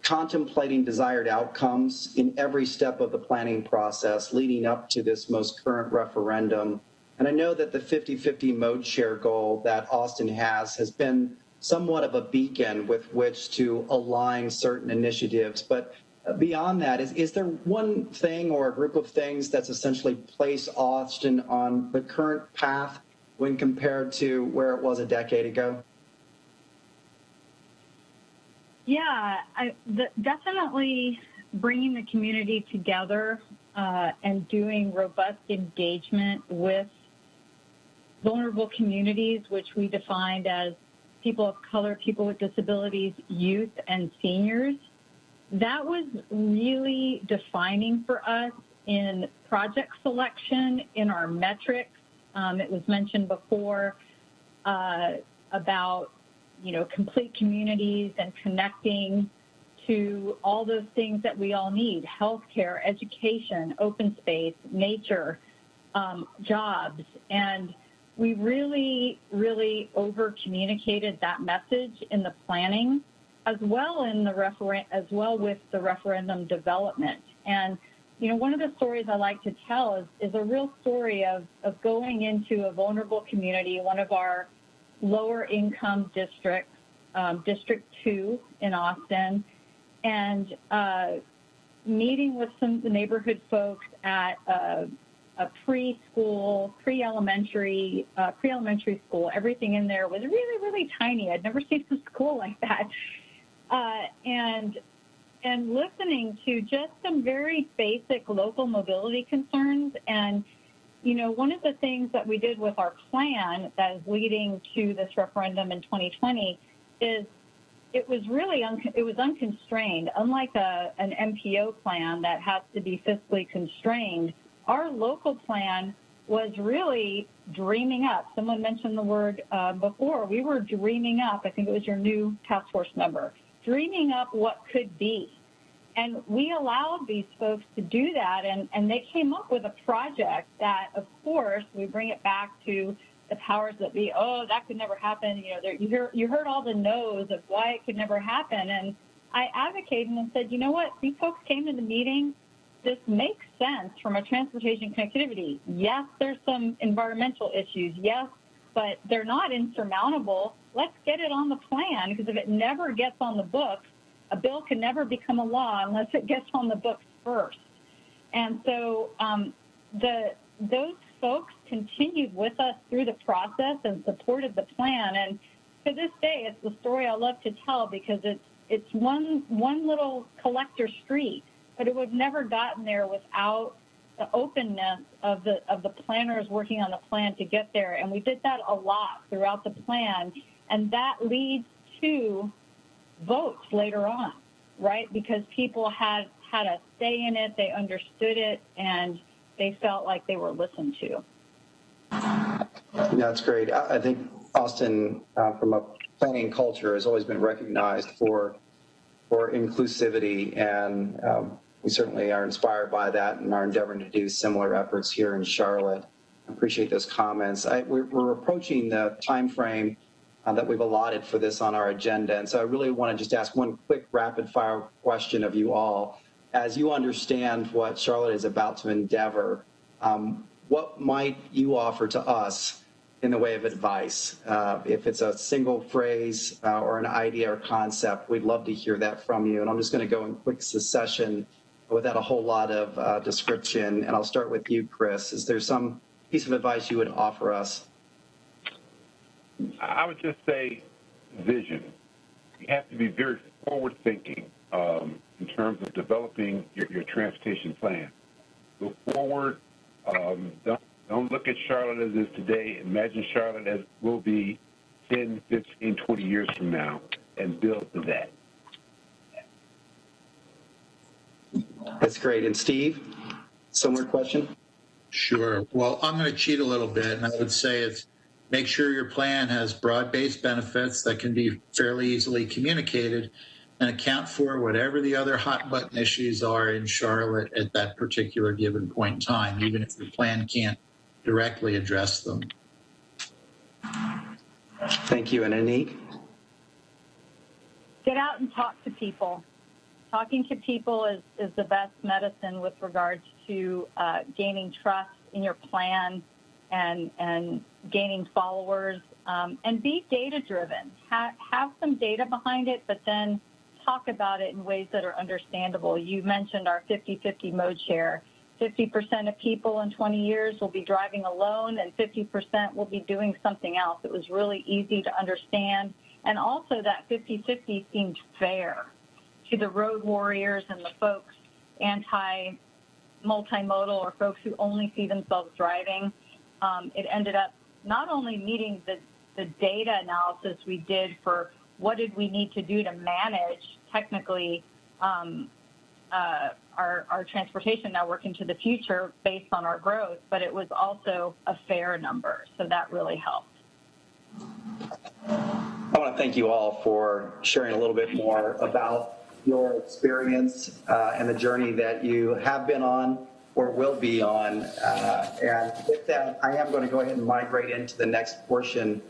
contemplating desired outcomes in every step of the planning process leading up to this most current referendum. And I know that the 50-50 mode share goal that Austin has been somewhat of a beacon with which to align certain initiatives. But beyond that, is there one thing or a group of things that's essentially placed Austin on the current path when compared to where it was a decade ago? Yeah, definitely bringing the community together and doing robust engagement with vulnerable communities, which we defined as people of color, people with disabilities, youth, and seniors. That was really defining for us in project selection, in our metrics. It was mentioned before about, you know, complete communities and connecting to all those things that we all need: healthcare, education, open space, nature, jobs. And we really, really over-communicated that message in the planning, as well with the referendum development. And you know, one of the stories I like to tell is a real story of going into a vulnerable community, one of our lower income districts, District 2 in Austin, and meeting with some of the neighborhood folks at a preschool, pre-elementary school. Everything in there was really, really tiny. I'd never seen a school like that. And listening to just some very basic local mobility concerns. And, you know, one of the things that we did with our plan that is leading to this referendum in 2020 is it was really unconstrained. Unlike an MPO plan that has to be fiscally constrained, our local plan was really dreaming up. Someone mentioned the word before. We were dreaming up. I think it was your new task force member. Dreaming up what could be. And we allowed these folks to do that, and they came up with a project that, of course, we bring it back to the powers that be. Oh, that could never happen. You know, you heard all the no's of why it could never happen. And I advocated and said, you know what? These folks came to the meeting. This makes sense from a transportation connectivity. Yes, there's some environmental issues. Yes, but they're not insurmountable. Let's get it on the plan, because if it never gets on the books, a bill can never become a law unless it gets on the books first. And so those folks continued with us through the process and supported the plan. And to this day, it's the story I love to tell because it's one little collector street, but it would have never gotten there without the openness of the planners working on the plan to get there. And we did that a lot throughout the plan, and that leads to votes later on, right? Because people had a say in it, they understood it, and they felt like they were listened to. Yeah, that's great. I think Austin, from a planning culture, has always been recognized for inclusivity, and we certainly are inspired by that and are endeavoring to do similar efforts here in Charlotte. I appreciate those comments. We're approaching the time frame that we've allotted for this on our agenda, and so I really want to just ask one quick rapid-fire question of you all. As you understand what Charlotte is about to endeavor, what might you offer to us in the way of advice? If it's a single phrase or an idea or concept, we'd love to hear that from you. And I'm just going to go in quick succession without a whole lot of description. And I'll start with you, Chris. Is there some piece of advice you would offer us? I would just say vision. You have to be very forward-thinking in terms of developing your transportation plan. Go forward. Don't look at Charlotte as it is today. Imagine Charlotte as will be 10, 15, 20 years from now, and build to that. That's great. And Steve, similar question? Sure. Well, I'm going to cheat a little bit, and I would say it's make sure your plan has broad-based benefits that can be fairly easily communicated and account for whatever the other hot-button issues are in Charlotte at that particular given point in time, even if the plan can't directly address them. Thank you. And Anik? Get out and talk to people. Talking to people is the best medicine with regards to gaining trust in your plan and gaining followers, and be data-driven. Have some data behind it, but then talk about it in ways that are understandable. You mentioned our 50-50 mode share. 50% of people in 20 years will be driving alone, and 50% will be doing something else. It was really easy to understand. And also that 50-50 seemed fair to the road warriors and the folks anti-multimodal or folks who only see themselves driving. It ended up not only meeting the data analysis we did for what did we need to do to manage technically our transportation network into the future based on our growth, but it was also a fair number. So that really helped. I want to thank you all for sharing a little bit more about your experience and the journey that you have been on or will be on. And with that, I am going to go ahead and migrate into the next portion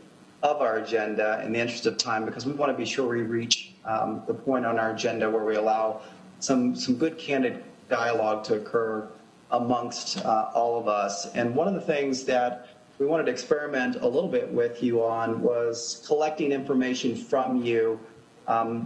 of our agenda in the interest of time, because we want to be sure we reach the point on our agenda where we allow some good candid dialogue to occur amongst all of us. And one of the things that we wanted to experiment a little bit with you on was collecting information from you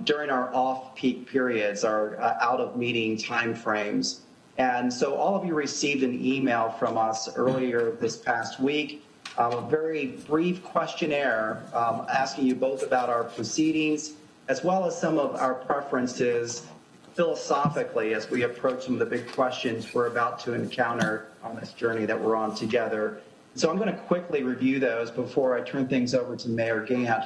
during our off-peak periods, our out-of-meeting timeframes. And so all of you received an email from us earlier this past week, a very brief questionnaire asking you both about our proceedings as well as some of our preferences philosophically as we approach some of the big questions we're about to encounter on this journey that we're on together. So I'm going to quickly review those before I turn things over to Mayor Gant.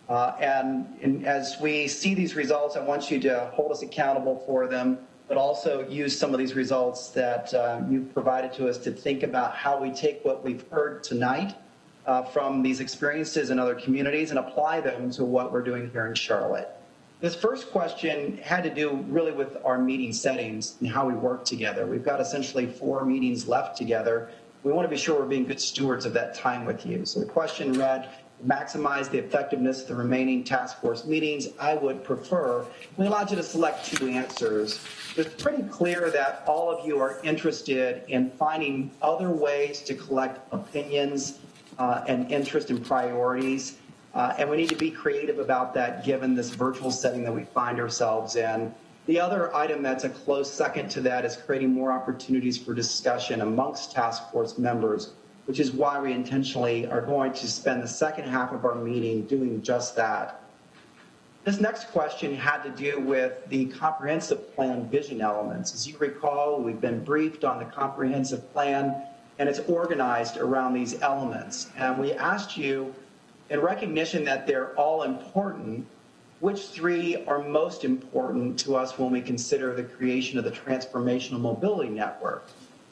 And as we see these results, I want you to hold us accountable for them, but also use some of these results that you've provided to us to think about how we take what we've heard tonight from these experiences in other communities and apply them to what we're doing here in Charlotte. This first question had to do really with our meeting settings and how we work together. We've got essentially 4 meetings left together. We want to be sure we're being good stewards of that time with you. So the question read, maximize the effectiveness of the remaining task force meetings. I would prefer, we allowed you to select 2 answers. It's pretty clear that all of you are interested in finding other ways to collect opinions and interest and priorities. And we need to be creative about that given this virtual setting that we find ourselves in. The other item that's a close second to that is creating more opportunities for discussion amongst task force members which is why we intentionally are going to spend the second half of our meeting doing just that. This next question had to do with the comprehensive plan vision elements. As you recall, we've been briefed on the comprehensive plan, and it's organized around these elements. And we asked you, in recognition that they're all important, which three are most important to us when we consider the creation of the transformational mobility network?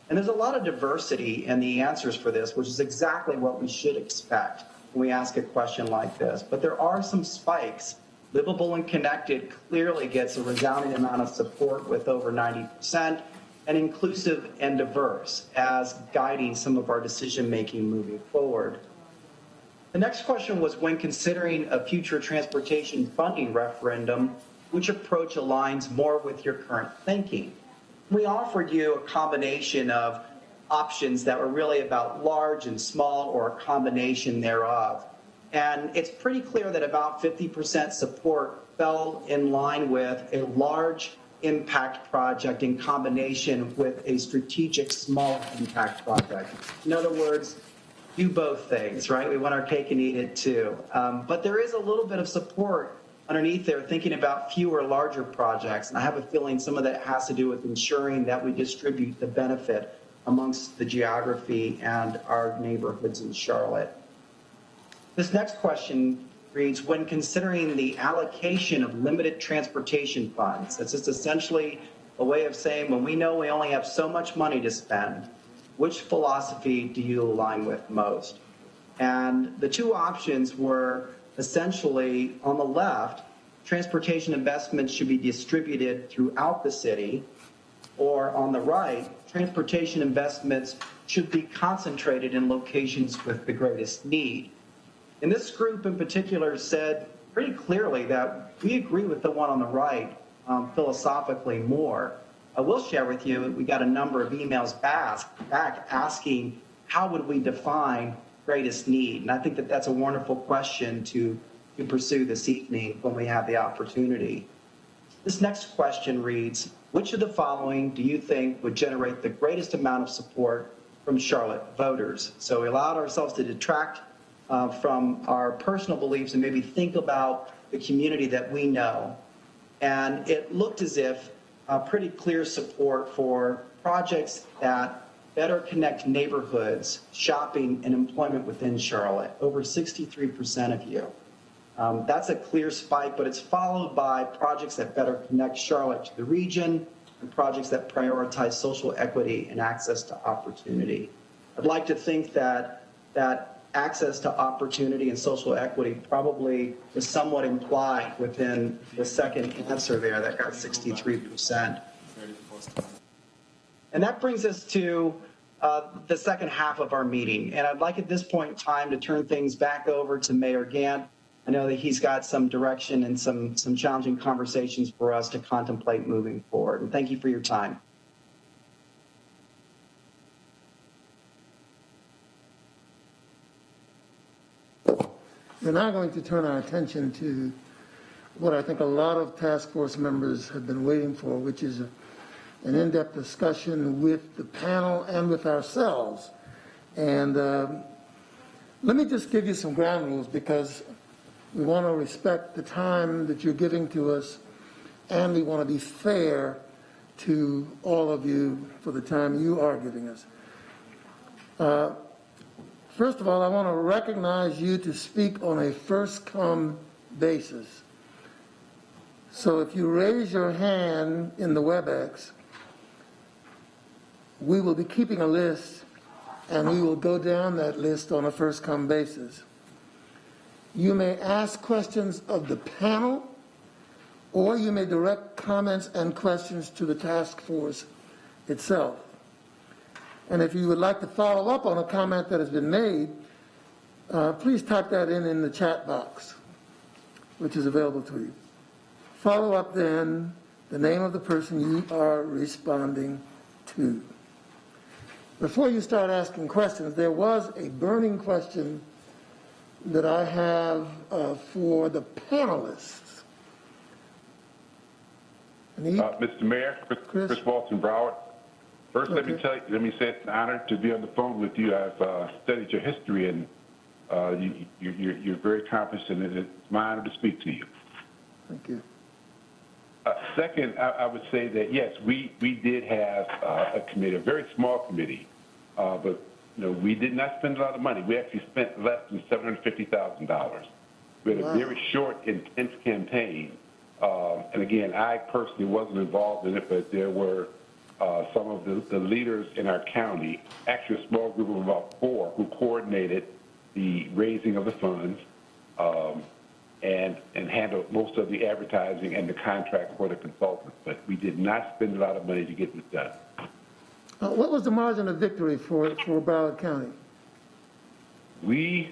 And there's a lot of diversity in the answers for this, which is exactly what we should expect when we ask a question like this. But there are some spikes. Livable and Connected clearly gets a resounding amount of support with over 90%, and inclusive and diverse as guiding some of our decision-making moving forward. The next question was, when considering a future transportation funding referendum, which approach aligns more with your current thinking? We offered you a combination of options that were really about large and small, or a combination thereof. And it's pretty clear that about 50% support fell in line with a large impact project in combination with a strategic small impact project. In other words, do both things, right? We want our cake and eat it too. But there is a little bit of support underneath there thinking about fewer larger projects. And I have a feeling some of that has to do with ensuring that we distribute the benefit amongst the geography and our neighborhoods in Charlotte. This next question reads, when considering the allocation of limited transportation funds, that's just essentially a way of saying, when we know we only have so much money to spend, which philosophy do you align with most? And the two options were essentially, on the left, transportation investments should be distributed throughout the city, or on the right, transportation investments should be concentrated in locations with the greatest need. And this group in particular said pretty clearly that we agree with the one on the right philosophically more. I will share with you, we got a number of emails back asking how would we define greatest need? And I think that that's a wonderful question to pursue this evening when we have the opportunity. This next question reads, which of the following do you think would generate the greatest amount of support from Charlotte voters? So we allowed ourselves to detract from our personal beliefs and maybe think about the community that we know. And it looked as if pretty clear support for projects that better connect neighborhoods, shopping, and employment within Charlotte, over 63% of you. That's a clear spike, but it's followed by projects that better connect Charlotte to the region and projects that prioritize social equity and access to opportunity. I'd like to think that access to opportunity and social equity probably was somewhat implied within the second answer there that got 63%. And that brings us to the second half of our meeting. And I'd like at this point in time to turn things back over to Mayor Gant. I know that he's got some direction and some challenging conversations for us to contemplate moving forward. And thank you for your time. We're now going to turn our attention to what I think a lot of task force members have been waiting for, which is an in-depth discussion with the panel and with ourselves. And let me just give you some ground rules, because we want to respect the time that you're giving to us, and we want to be fair to all of you for the time you are giving us. First of all, I want to recognize you to speak on a first-come basis. So if you raise your hand in the WebEx, we will be keeping a list, and we will go down that list on a first-come basis. You may ask questions of the panel, or you may direct comments and questions to the task force itself. And if you would like to follow up on a comment that has been made, please type that in the chat box, which is available to you. Follow up then the name of the person you are responding to. Before you start asking questions, there was a burning question that I have for the panelists. Mr. Mayor, Chris Walton Broward. First, let me Okay. tell you, let me say it's an honor to be on the phone with you. I've studied your history, and you're very accomplished, and it's my honor to speak to you. Thank you. Second, I would say that yes, we did have a committee, a very small committee, but we did not spend a lot of money. We actually spent less than $750,000. We had a very short, intense campaign, and again, I personally wasn't involved in it, but there were some of the leaders in our county, actually a small group of about 4, who coordinated the raising of the funds and handled most of the advertising and the contract for the consultants. But we did not spend a lot of money to get this done. What was the margin of victory for Broward County? We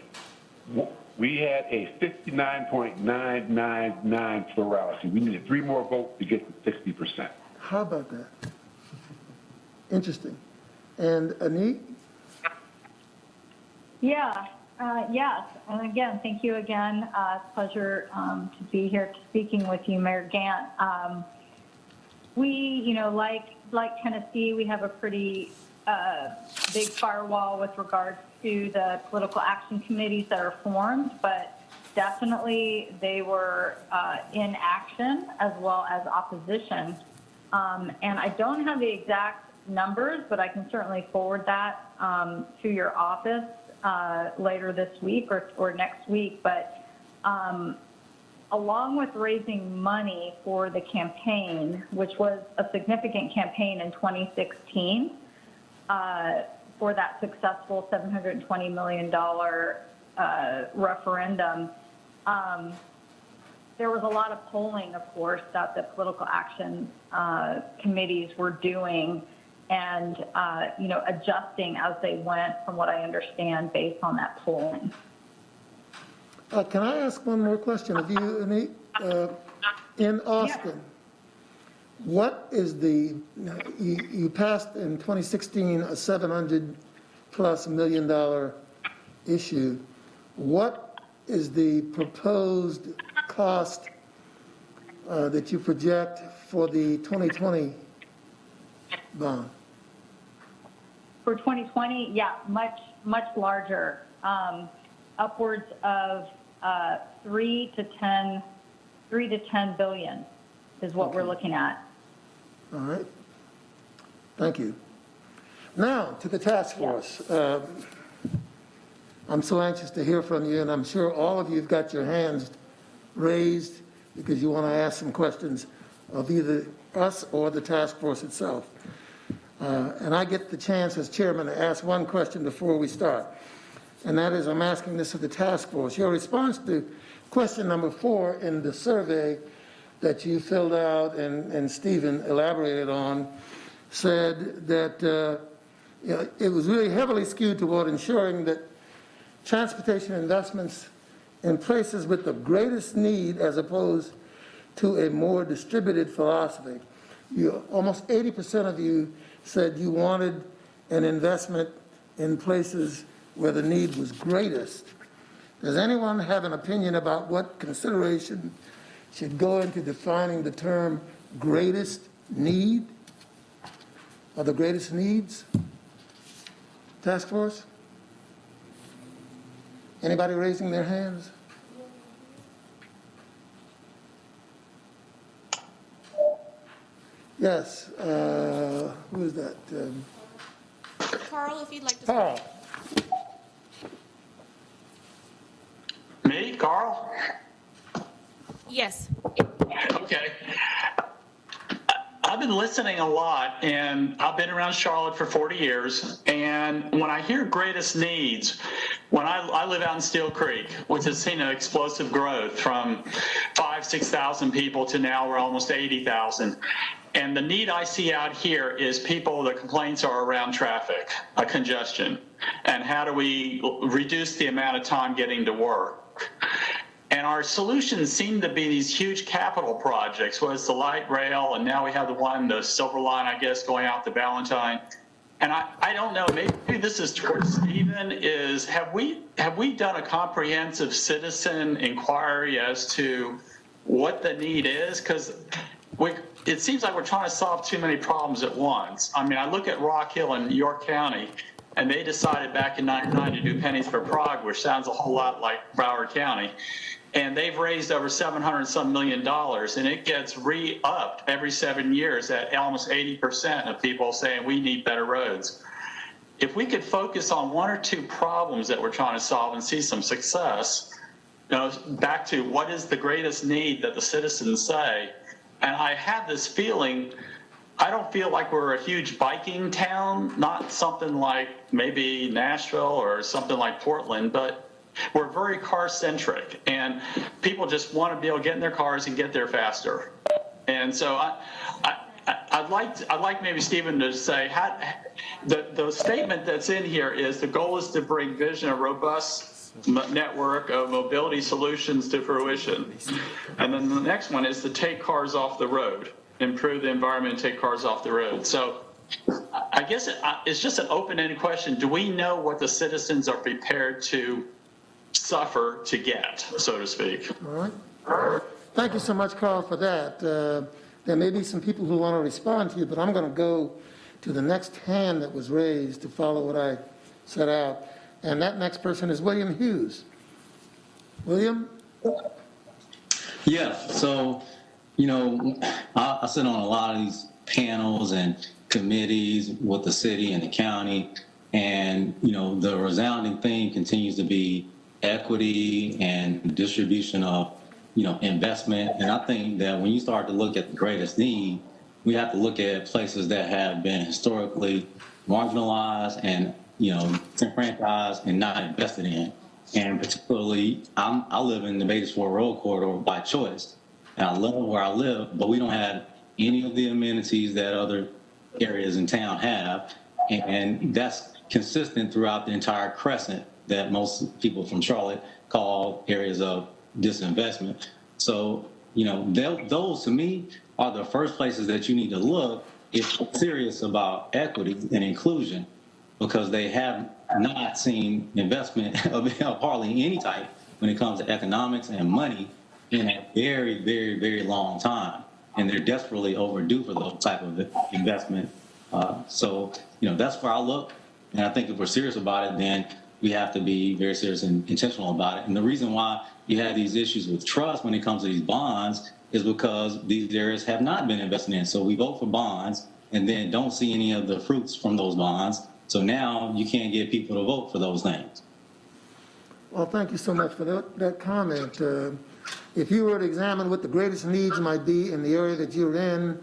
had a 59.999 plurality. We needed 3 more votes to get to 60%. How about that? Interesting. And Anik? Yeah, yes. And again, thank you again. It's a pleasure to be here speaking with you, Mayor Gant. We, like Tennessee, we have a pretty big firewall with regards to the political action committees that are formed, but definitely they were in action as well as opposition. And I don't have the exact numbers, but I can certainly forward that to your office later this week or next week. But along with raising money for the campaign, which was a significant campaign in 2016, for that successful $720 million referendum, there was a lot of polling, of course, that the political action committees were doing and, adjusting as they went, from what I understand, based on that polling. Can I ask one more question of you, Anik? In Austin, what is you passed in 2016 a $700+ million issue. What is the proposed cost that you project for the 2020 bond? For 2020, yeah, much larger, upwards of 3 to 10 billion is what we're looking at. All right. Thank you. Now to the task force. I'm so anxious to hear from you, and I'm sure all of you have got your hands raised because you want to ask some questions of either us or the task force itself. And I get the chance as chairman to ask one question before we start. And that is, I'm asking this of the task force. Your response to question number 4 in the survey that you filled out and Stephen elaborated on said that it was really heavily skewed toward ensuring that transportation investments in places with the greatest need as opposed to a more distributed philosophy. Almost 80% of you said you wanted an investment in places where the need was greatest. Does anyone have an opinion about what consideration should go into defining the term greatest need or the greatest needs? Task force? Anybody raising their hands? Yes. Who is that? Carl, if you'd like to Carl. speak. Me, Carl? Yes. Okay. I've been listening a lot, and I've been around Charlotte for 40 years, and when I hear greatest needs, when I live out in Steel Creek, which has seen an explosive growth from 6,000 people to now we're almost 80,000. And the need I see out here is the complaints are around traffic, congestion, and how do we reduce the amount of time getting to work. And our solutions seem to be these huge capital projects, whether it's the light rail, and now we have the Silver Line, I guess, going out to Valentine. And I don't know, maybe this is towards Stephen, have we done a comprehensive citizen inquiry as to what the need is? Because it seems like we're trying to solve too many problems at once. I mean, I look at Rock Hill in York County, and they decided back in '99 to do pennies for Prague, which sounds a whole lot like Broward County. And they've raised over $700 some million, and it gets re-upped every 7 years at almost 80% of people saying we need better roads. If we could focus on one or two problems that we're trying to solve and see some success, back to what is the greatest need that the citizens say. And I have this feeling, I don't feel like we're a huge biking town, not something like maybe Nashville or something like Portland, but we're very car-centric, and people just want to be able to get in their cars and get there faster. And so I'd like maybe Stephen to say, the statement that's in here is the goal is to bring vision a robust network of mobility solutions to fruition. And then the next one is to take cars off the road, improve the environment and take cars off the road. So I guess it's just an open-ended question. Do we know what the citizens are prepared to suffer to get, so to speak? All right. Thank you so much, Carl, for that. There may be some people who want to respond to you, but I'm going to go to the next hand that was raised to follow what I set out. And that next person is William Hughes. William? Yeah, so, I sit on a lot of these panels and committees with the city and the county, and, the resounding theme continues to be equity and distribution of, investment. And I think that when you start to look at the greatest need, we have to look at places that have been historically marginalized and, disenfranchised and not invested in. And particularly, I live in the Batesville Road Corridor by choice. And I love where I live, but we don't have any of the amenities that other areas in town have. And that's consistent throughout the entire crescent that most people from Charlotte call areas of disinvestment. So, those to me are the first places that you need to look if you're serious about equity and inclusion, because they have not seen investment of hardly any type when it comes to economics and money in a very, very, very long time. And they're desperately overdue for those type of investment. So, that's where I look. And I think if we're serious about it, then we have to be very serious and intentional about it. And the reason why you have these issues with trust when it comes to these bonds is because these areas have not been invested in. So we vote for bonds and then don't see any of the fruits from those bonds. So now you can't get people to vote for those things. Well, thank you so much for that comment. If you were to examine what the greatest needs might be in the area that you're in,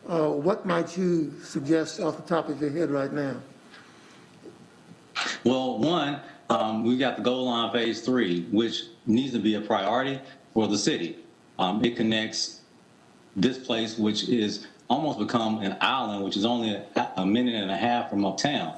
what might you suggest off the top of your head right now? Well, one, we've got the goal line phase 3, which needs to be a priority for the city. It connects this place, which is almost become an island, which is only a minute and a half from uptown.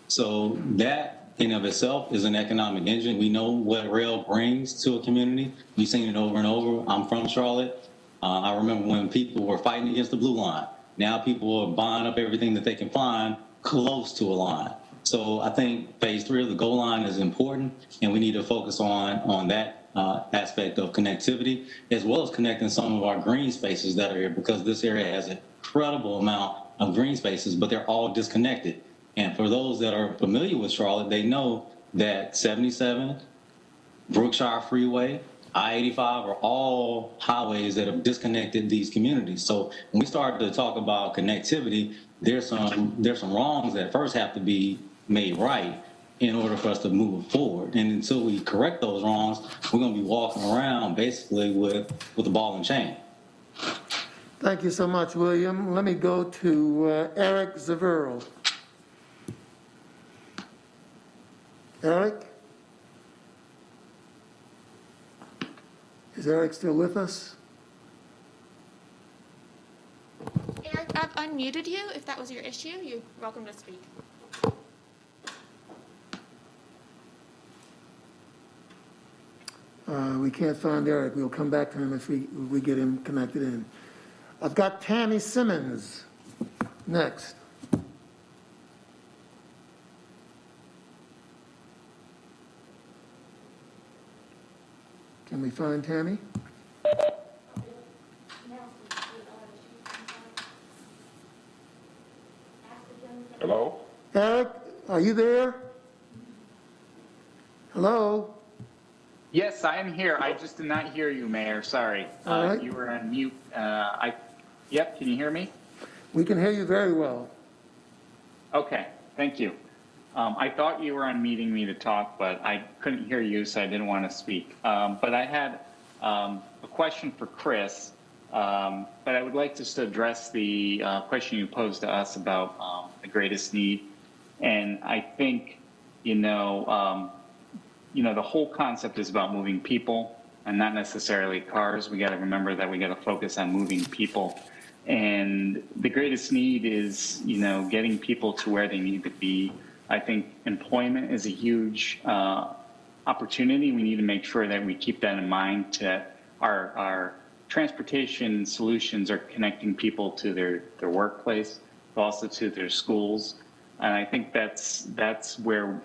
So that in of itself is an economic engine. We know what rail brings to a community. We've seen it over and over. I'm from Charlotte. I remember when people were fighting against the blue line. Now people are buying up everything that they can find close to a line. So I think phase 3 of the goal line is important, and we need to focus on that aspect of connectivity, as well as connecting some of our green spaces that are here, because this area has an incredible amount of green spaces, but they're all disconnected. And for those that are familiar with Charlotte, they know that 77, Brookshire Freeway, I-85 are all highways that have disconnected these communities. So when we start to talk about connectivity, there's some wrongs that first have to be made right in order for us to move forward. And until we correct those wrongs, we're going to be walking around basically with a ball and chain. Thank you so much, William. Let me go to Eric Zaverl. Eric? Is Eric still with us? Eric, I've unmuted you. If that was your issue, you're welcome to speak. We can't find Eric. We'll come back to him if we get him connected in. I've got Tammy Simmons next. Can we find Tammy? Hello? Eric, are you there? Hello? Yes, I am here. I just did not hear you, Mayor. Sorry. All right. You were on mute. Yep, can you hear me? We can hear you very well. Okay, thank you. I thought you were unmuting me to talk, but I couldn't hear you, so I didn't want to speak. But I had a question for Chris, but I would like just to address the question you posed to us about the greatest need. And I think, the whole concept is about moving people and not necessarily cars. We got to remember that we got to focus on moving people. And the greatest need is, getting people to where they need to be. I think employment is a huge opportunity. We need to make sure that we keep that in mind, that our transportation solutions are connecting people to their workplace, but also to their schools. And I think that's where,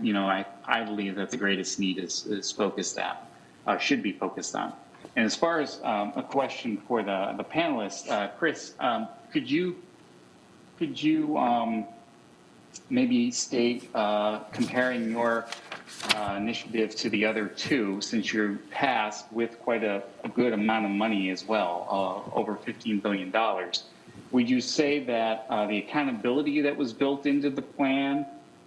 I believe that the greatest need is focused at, should be focused on. And as far as a question for the panelists, Chris, could you maybe state, comparing your initiative to the other two, since you're passed with quite a good amount of money as well, over $15 billion. Would you say that the accountability that was built into the plan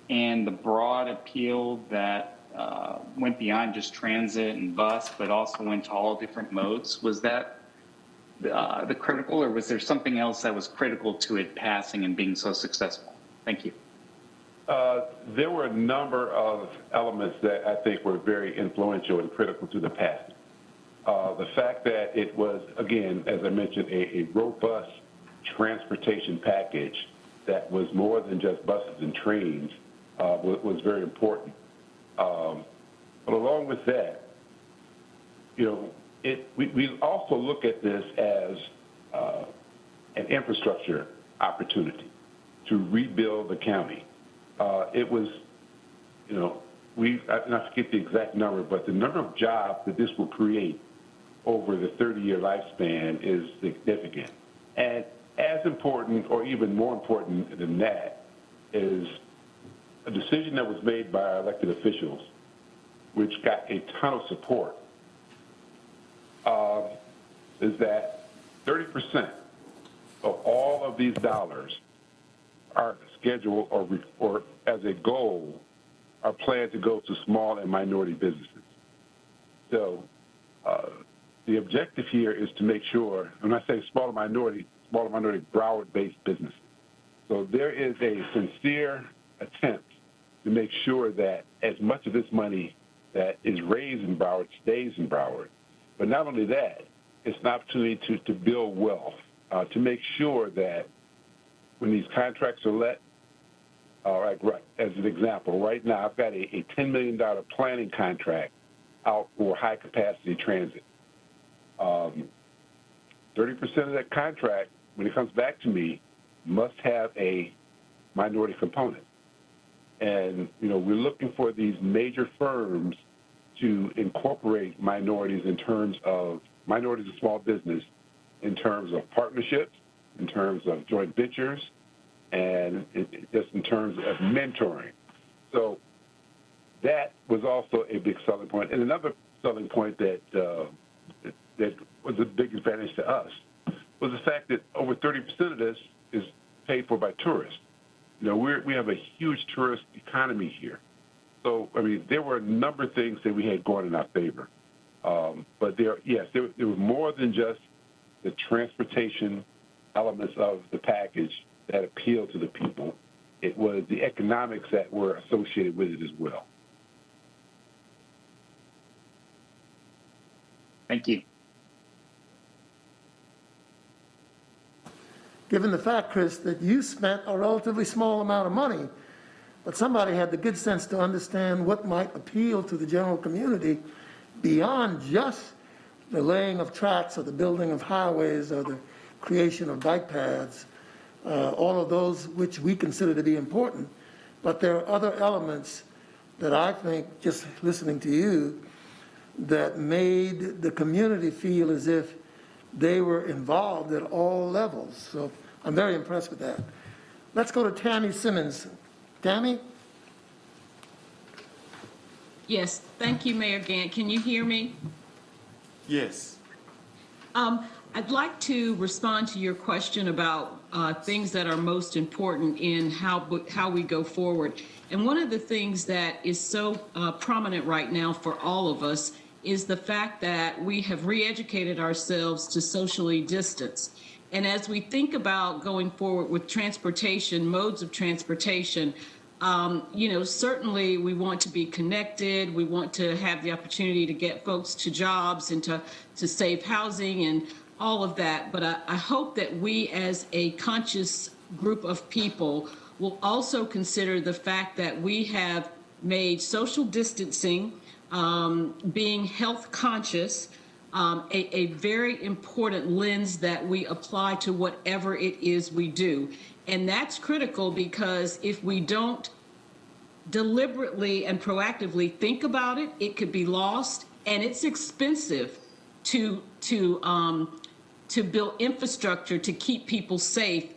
and the broad appeal that went beyond just transit and bus, but also went to all different modes, was that the critical, or was there something else that was critical to it passing and being so successful? Thank you. There were a number of elements that I think were very influential and critical to the passing. The fact that it was, again, as I mentioned, a robust transportation package that was more than just buses and trains was very important. But along with that, we also look at this as an infrastructure opportunity to rebuild the county. It was, I forget the exact number, but the number of jobs that this will create over the 30-year lifespan is significant. And as important, or even more important than that, is a decision that was made by our elected officials, which got a ton of support, is that 30% of all of these dollars are scheduled or as a goal are planned to go to small and minority businesses. So the objective here is to make sure, when I say small and minority Broward-based businesses. So there is a sincere attempt to make sure that as much of this money that is raised in Broward stays in Broward. But not only that, it's an opportunity to build wealth, to make sure that when these contracts are let, right, as an example, right now I've got a $10 million planning contract out for high-capacity transit. 30% of that contract, when it comes back to me, must have a minority component. And, we're looking for these major firms to incorporate minorities and small business in terms of partnerships, in terms of joint ventures, and just in terms of mentoring. So that was also a big selling point. And another selling point that was a big advantage to us was the fact that over 30% of this is paid for by tourists. We have a huge tourist economy here. So, there were a number of things that we had going in our favor. But there was more than just the transportation elements of the package that appealed to the people. It was the economics that were associated with it as well. Thank you. Given the fact, Chris, that you spent a relatively small amount of money, but somebody had the good sense to understand what might appeal to the general community beyond just the laying of tracks or the building of highways or the creation of bike paths, all of those which we consider to be important. But there are other elements that I think, just listening to you, that made the community feel as if they were involved at all levels. So I'm very impressed with that. Let's go to Tammy Simmons. Tammy? Yes, thank you, Mayor Gant. Can you hear me? Yes. I'd like to respond to your question about things that are most important in how we go forward. And one of the things that is so prominent right now for all of us is the fact that we have re-educated ourselves to socially distance. And as we think about going forward with transportation, modes of transportation, certainly we want to be connected. We want to have the opportunity to get folks to jobs and to save housing and all of that. But I hope that we as a conscious group of people will also consider the fact that we have made social distancing, being health conscious, a very important lens that we apply to whatever it is we do. And that's critical because if we don't deliberately and proactively think about it, it could be lost, and it's expensive to build infrastructure to keep people safe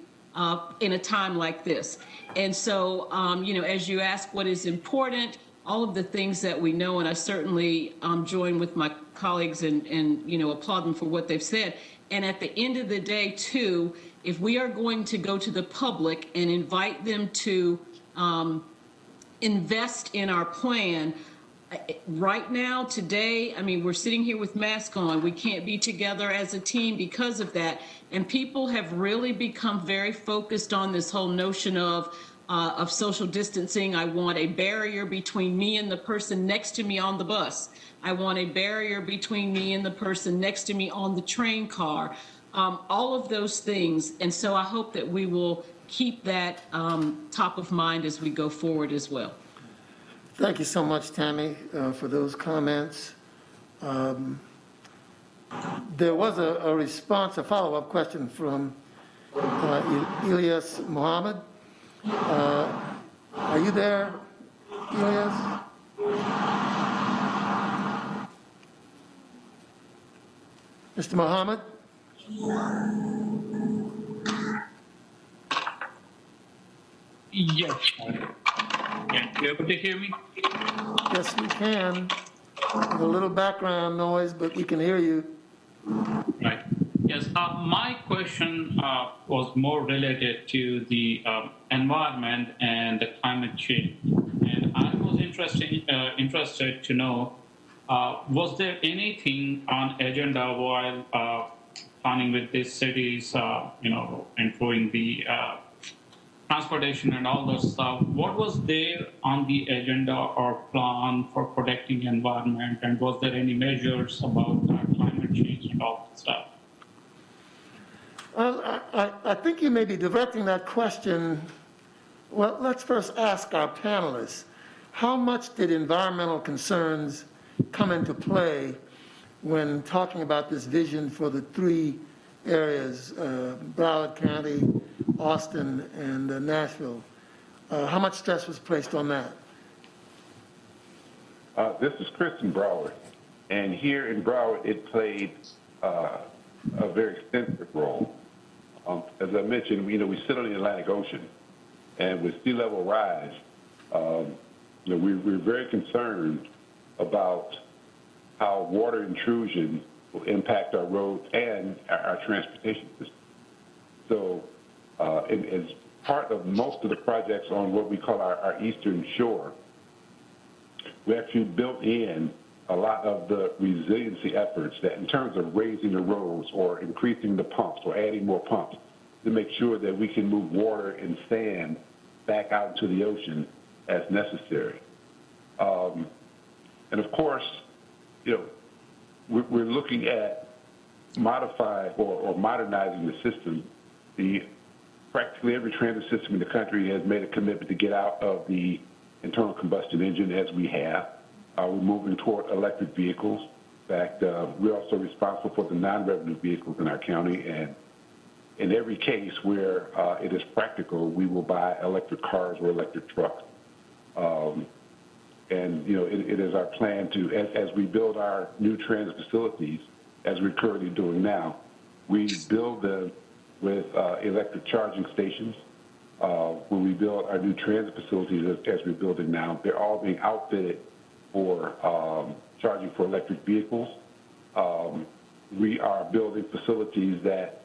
in a time like this. And so, as you ask what is important, all of the things that we know, and I certainly join with my colleagues and applaud them for what they've said. And at the end of the day, too, if we are going to go to the public and invite them to invest in our plan, right now, today, we're sitting here with masks on. We can't be together as a team because of that. And people have really become very focused on this whole notion of social distancing. I want a barrier between me and the person next to me on the bus. I want a barrier between me and the person next to me on the train car. All of those things. And so I hope that we will keep that top of mind as we go forward as well. Thank you so much, Tammy, for those comments. There was a response, a follow-up question from Ilyas Mohammed. Are you there, Ilyas? Mr. Mohammed? Yes. Can you able to hear me? Yes, we can. With a little background noise, but we can hear you. Right. Yes. My question was more related to the environment and the climate change. And I was interested to know, was there anything on agenda while planning with these cities, improving the transportation and all those stuff? What was there on the agenda or plan for protecting the environment? And was there any measures about climate change and all that stuff? Well, I think you may be directing that question. Well, let's first ask our panelists, how much did environmental concerns come into play when talking about this vision for the three areas, Broward County, Austin, and Nashville? How much stress was placed on that? This is Chris in Broward. And here in Broward, it played a very extensive role. As I mentioned, we sit on the Atlantic Ocean, and with sea level rise, we're very concerned about how water intrusion will impact our roads and our transportation system. So as part of most of the projects on what we call our eastern shore, we actually built in a lot of the resiliency efforts that in terms of raising the roads or increasing the pumps or adding more pumps to make sure that we can move water and sand back out into the ocean as necessary. And of course, we're looking at modifying or modernizing the system. Practically every transit system in the country has made a commitment to get out of the internal combustion engine as we have. We're moving toward electric vehicles. In fact, we're also responsible for the non-revenue vehicles in our county, and in every case where it is practical, we will buy electric cars or electric trucks. And it is our plan to, as we build our new transit facilities, as we're currently doing now, we build them with electric charging stations. when we build our new transit facilities as we're building now, they're all being outfitted for charging for electric vehicles. We are building facilities that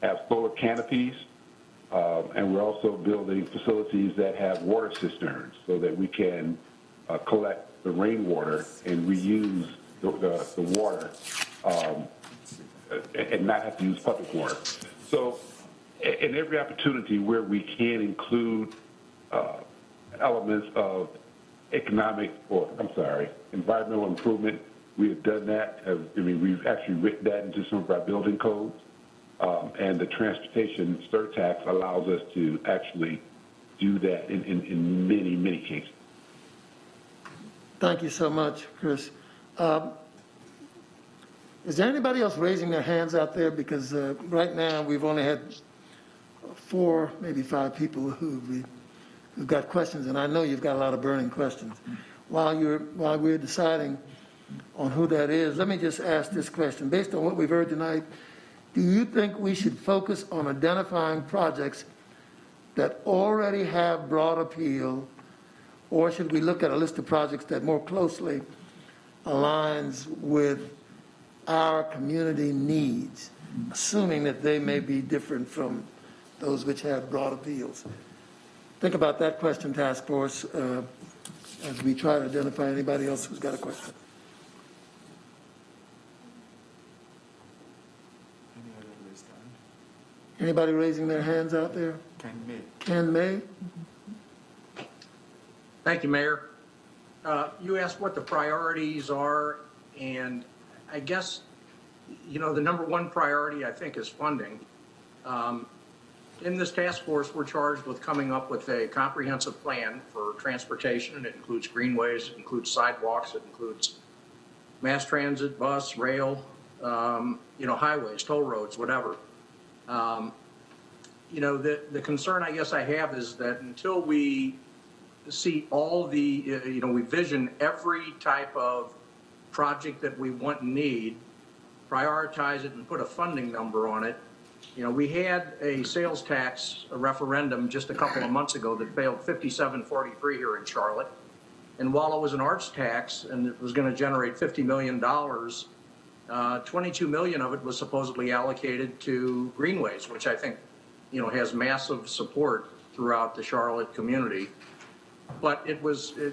have solar canopies, and we're also building facilities that have water cisterns so that we can collect the rainwater and reuse the water and not have to use public water. So in every opportunity where we can include elements of environmental improvement, we have done that. We've actually written that into some of our building codes. And the transportation surtax allows us to actually do that in many, many cases. Thank you so much, Chris. Is there anybody else raising their hands out there? Because right now we've only had 4, maybe 5 people who've got questions, and I know you've got a lot of burning questions. While we're deciding on who that is, let me just ask this question. Based on what we've heard tonight, do you think we should focus on identifying projects that already have broad appeal, or should we look at a list of projects that more closely aligns with our community needs, assuming that they may be different from those which have broad appeals? Think about that question, task force, as we try to identify anybody else who's got a question. Anybody raising their hands out there? Ken May. Thank you, Mayor. You asked what the priorities are, and I guess, the number one priority, I think, is funding. In this task force, we're charged with coming up with a comprehensive plan for transportation. It includes greenways, it includes sidewalks, it includes mass transit, bus, rail, highways, toll roads, whatever. The concern I guess I have is that until we see all the, we vision every type of project that we want and need, prioritize it and put a funding number on it. We had a sales tax referendum just a couple of months ago that failed 57-43 here in Charlotte. And while it was an arts tax and it was going to generate $50 million, 22 million of it was supposedly allocated to greenways, which I think, has massive support throughout the Charlotte community. But it was a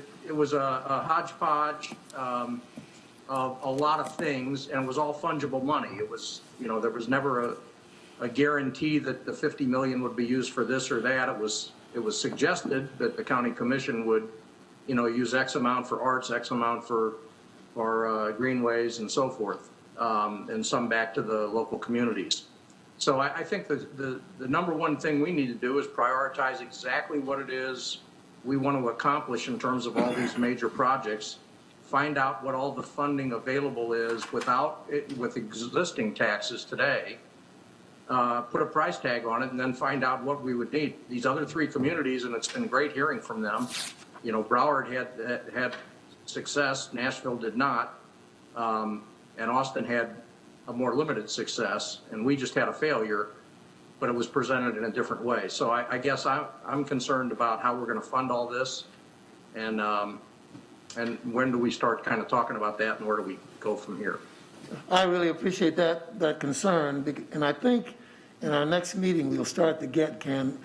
hodgepodge of a lot of things, and it was all fungible money. It was, there was never a guarantee that the 50 million would be used for this or that. It was suggested that the county commission would, use X amount for arts, X amount for greenways and so forth, and some back to the local communities. So I think the number one thing we need to do is prioritize exactly what it is we want to accomplish in terms of all these major projects, find out what all the funding available is with existing taxes today, put a price tag on it, and then find out what we would need. These other 3 communities, and it's been great hearing from them, Broward had success, Nashville did not, and Austin had a more limited success, and we just had a failure, but it was presented in a different way. So I guess I'm concerned about how we're going to fund all this, and when do we start kind of talking about that, and where do we go from here? I really appreciate that concern, and I think in our next meeting we'll start to get, Ken,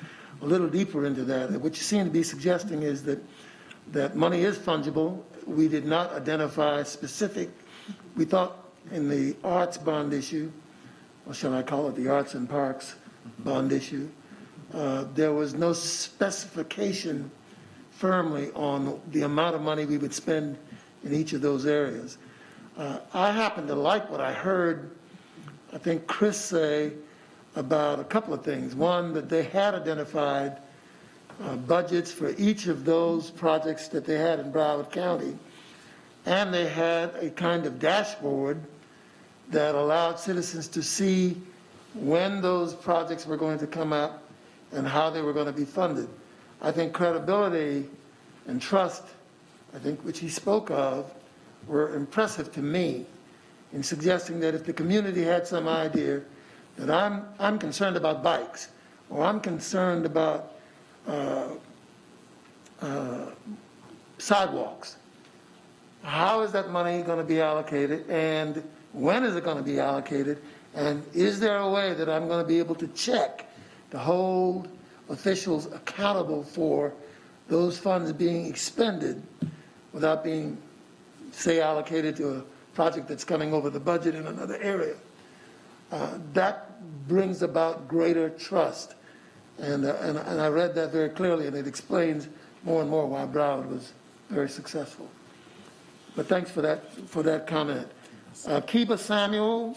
a little deeper into that. What you seem to be suggesting is that money is fungible. We did not identify specific. We thought in the arts bond issue, or shall I call it the arts and parks bond issue, there was no specification firmly on the amount of money we would spend in each of those areas. I happen to like what I heard, I think, Chris say about a couple of things. One, that they had identified budgets for each of those projects that they had in Broward County, and they had a kind of dashboard that allowed citizens to see when those projects were going to come up and how they were going to be funded. I think credibility and trust, which he spoke of, were impressive to me in suggesting that if the community had some idea that I'm concerned about bikes, or I'm concerned about sidewalks. How is that money going to be allocated, and when is it going to be allocated? And is there a way that I'm going to be able to check to hold officials accountable for those funds being expended without being, say, allocated to a project that's coming over the budget in another area? That brings about greater trust. And I read that very clearly, and it explains more and more why Broward was very successful. But thanks for that comment. Kiba Samuel,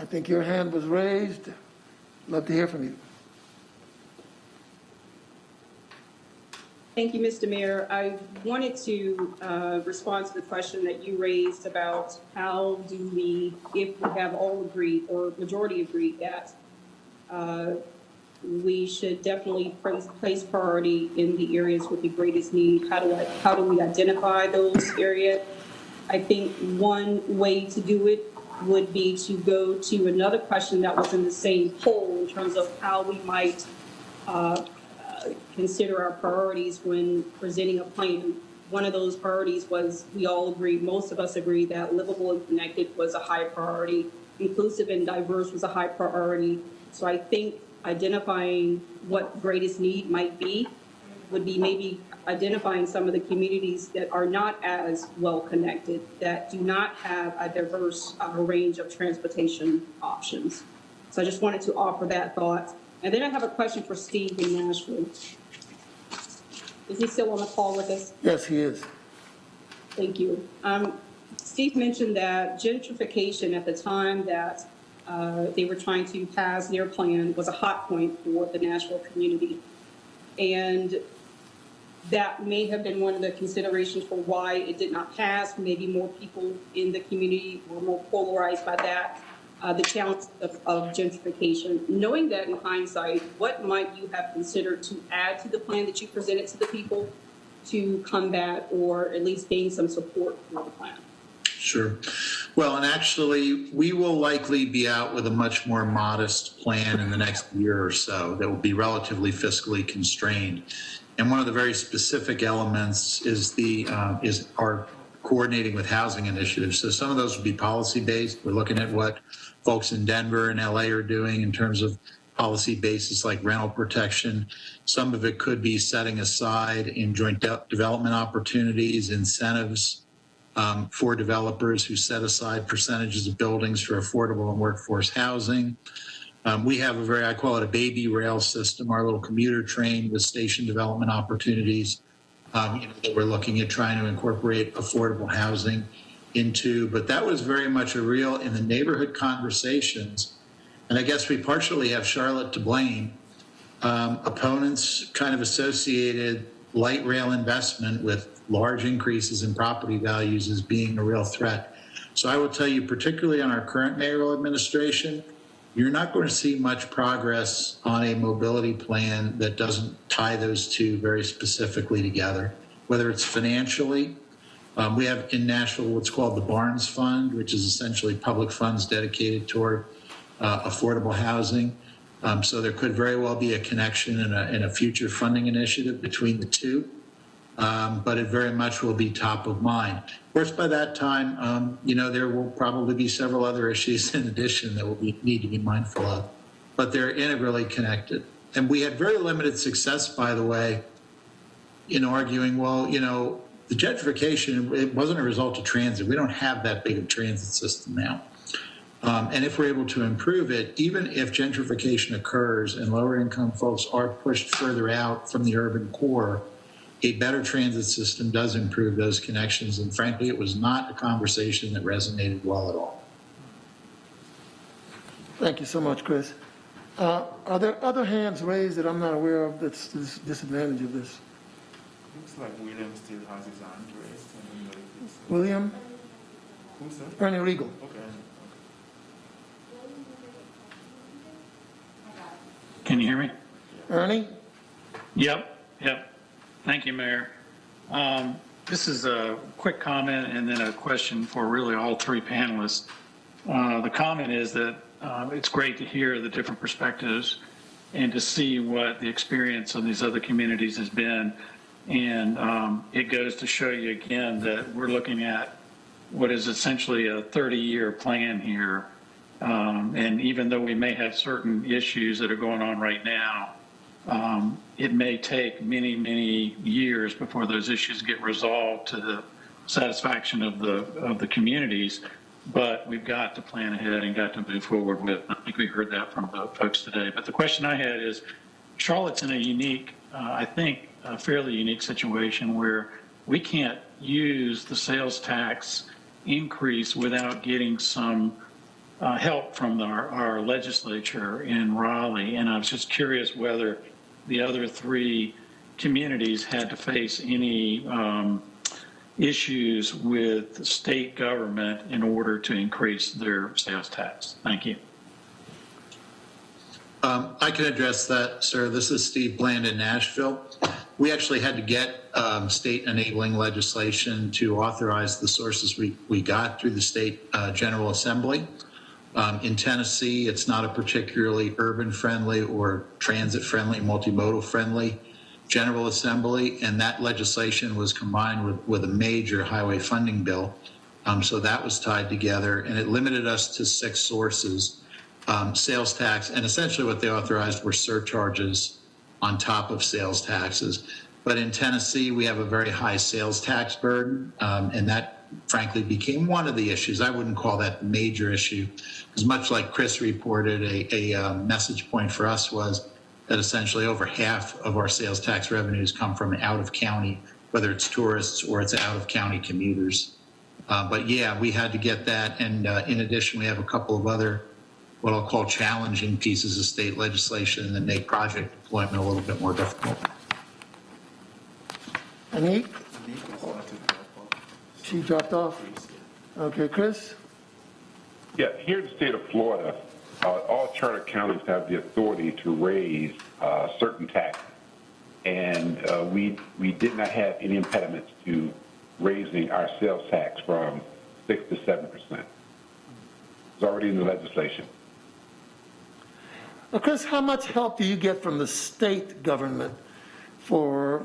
I think your hand was raised. Love to hear from you. Thank you, Mr. Mayor. I wanted to respond to the question that you raised about how do we, if we have all agreed or majority agreed that we should definitely place priority in the areas with the greatest need. How do we identify those areas? I think one way to do it would be to go to another question that was in the same poll in terms of how we might consider our priorities when presenting a plan. One of those priorities was, we all agreed, most of us agreed, that livable and connected was a high priority. Inclusive and diverse was a high priority. So I think identifying what greatest need might be would be maybe identifying some of the communities that are not as well connected, that do not have a diverse range of transportation options. So I just wanted to offer that thought. And then I have a question for Steve in Nashville. Is he still on the call with us? Yes, he is. Thank you. Steve mentioned that gentrification at the time that they were trying to pass their plan was a hot point for the Nashville community. And that may have been one of the considerations for why it did not pass. Maybe more people in the community were more polarized by that, the challenge of gentrification. Knowing that in hindsight, what might you have considered to add to the plan that you presented to the people to combat or at least gain some support for the plan? Sure. Well, and actually, we will likely be out with a much more modest plan in the next year or so that will be relatively fiscally constrained. And one of the very specific elements is our coordinating with housing initiatives. So some of those will be policy-based. We're looking at what folks in Denver and LA are doing in terms of policy basis like rental protection. Some of it could be setting aside in joint development opportunities, incentives for developers who set aside percentages of buildings for affordable and workforce housing. We have I call it a baby rail system, our little commuter train with station development opportunities that we're looking at trying to incorporate affordable housing into. But that was very much a real in the neighborhood conversations. And I guess we partially have Charlotte to blame. Opponents kind of associated light rail investment with large increases in property values as being a real threat. So I will tell you, particularly on our current mayoral administration, you're not going to see much progress on a mobility plan that doesn't tie those two very specifically together, whether it's financially. We have in Nashville what's called the Barnes Fund, which is essentially public funds dedicated toward affordable housing. So there could very well be a connection in a future funding initiative between the two. But it very much will be top of mind. Of course, by that time, there will probably be several other issues in addition that we'll need to be mindful of, but they're integrally connected. And we had very limited success, by the way, in arguing, the gentrification, it wasn't a result of transit. We don't have that big of a transit system now. And if we're able to improve it, even if gentrification occurs and lower income folks are pushed further out from the urban core, a better transit system does improve those connections. And frankly, it was not a conversation that resonated well at all. Thank you so much, Chris. Are there other hands raised that I'm not aware of that's disadvantage of this? Looks like William still has his hand raised. William? Who's that? Ernie Regal. Okay. Can you hear me? Ernie? Yep. Thank you, Mayor. This is a quick comment and then a question for really all three panelists. The comment is that it's great to hear the different perspectives and to see what the experience of these other communities has been. And it goes to show you again that we're looking at what is essentially a 30-year plan here. And even though we may have certain issues that are going on right now, it may take many, many years before those issues get resolved to the satisfaction of the communities. But we've got to plan ahead and got to move forward with. I think we heard that from the folks today. But the question I had is, Charlotte's in a unique, I think, a fairly unique situation where we can't use the sales tax increase without getting some help from our legislature in Raleigh. And I was just curious whether the other three communities had to face any issues with state government in order to increase their sales tax. Thank you. I can address that, sir. This is Steve Bland in Nashville. We actually had to get state enabling legislation to authorize the sources we got through the state General Assembly. In Tennessee, it's not a particularly urban-friendly or transit-friendly, multimodal-friendly General Assembly, and that legislation was combined with a major highway funding bill. So that was tied together, and it limited us to 6 sources, sales tax, and essentially what they authorized were surcharges on top of sales taxes. But in Tennessee, we have a very high sales tax burden, and that frankly became one of the issues. I wouldn't call that the major issue, because much like Chris reported, a message point for us was that essentially over half of our sales tax revenues come from out of county, whether it's tourists or it's out of county commuters. But yeah, we had to get that. And in addition, we have a couple of other, what I'll call challenging pieces of state legislation that make project deployment a little bit more difficult. Anik? She dropped off? Okay, Chris? Yeah, here in the state of Florida, all charter counties have the authority to raise certain taxes. And we did not have any impediments to raising our sales tax from 6 to 7%. It's already in the legislation. Well, Chris, how much help do you get from the state government for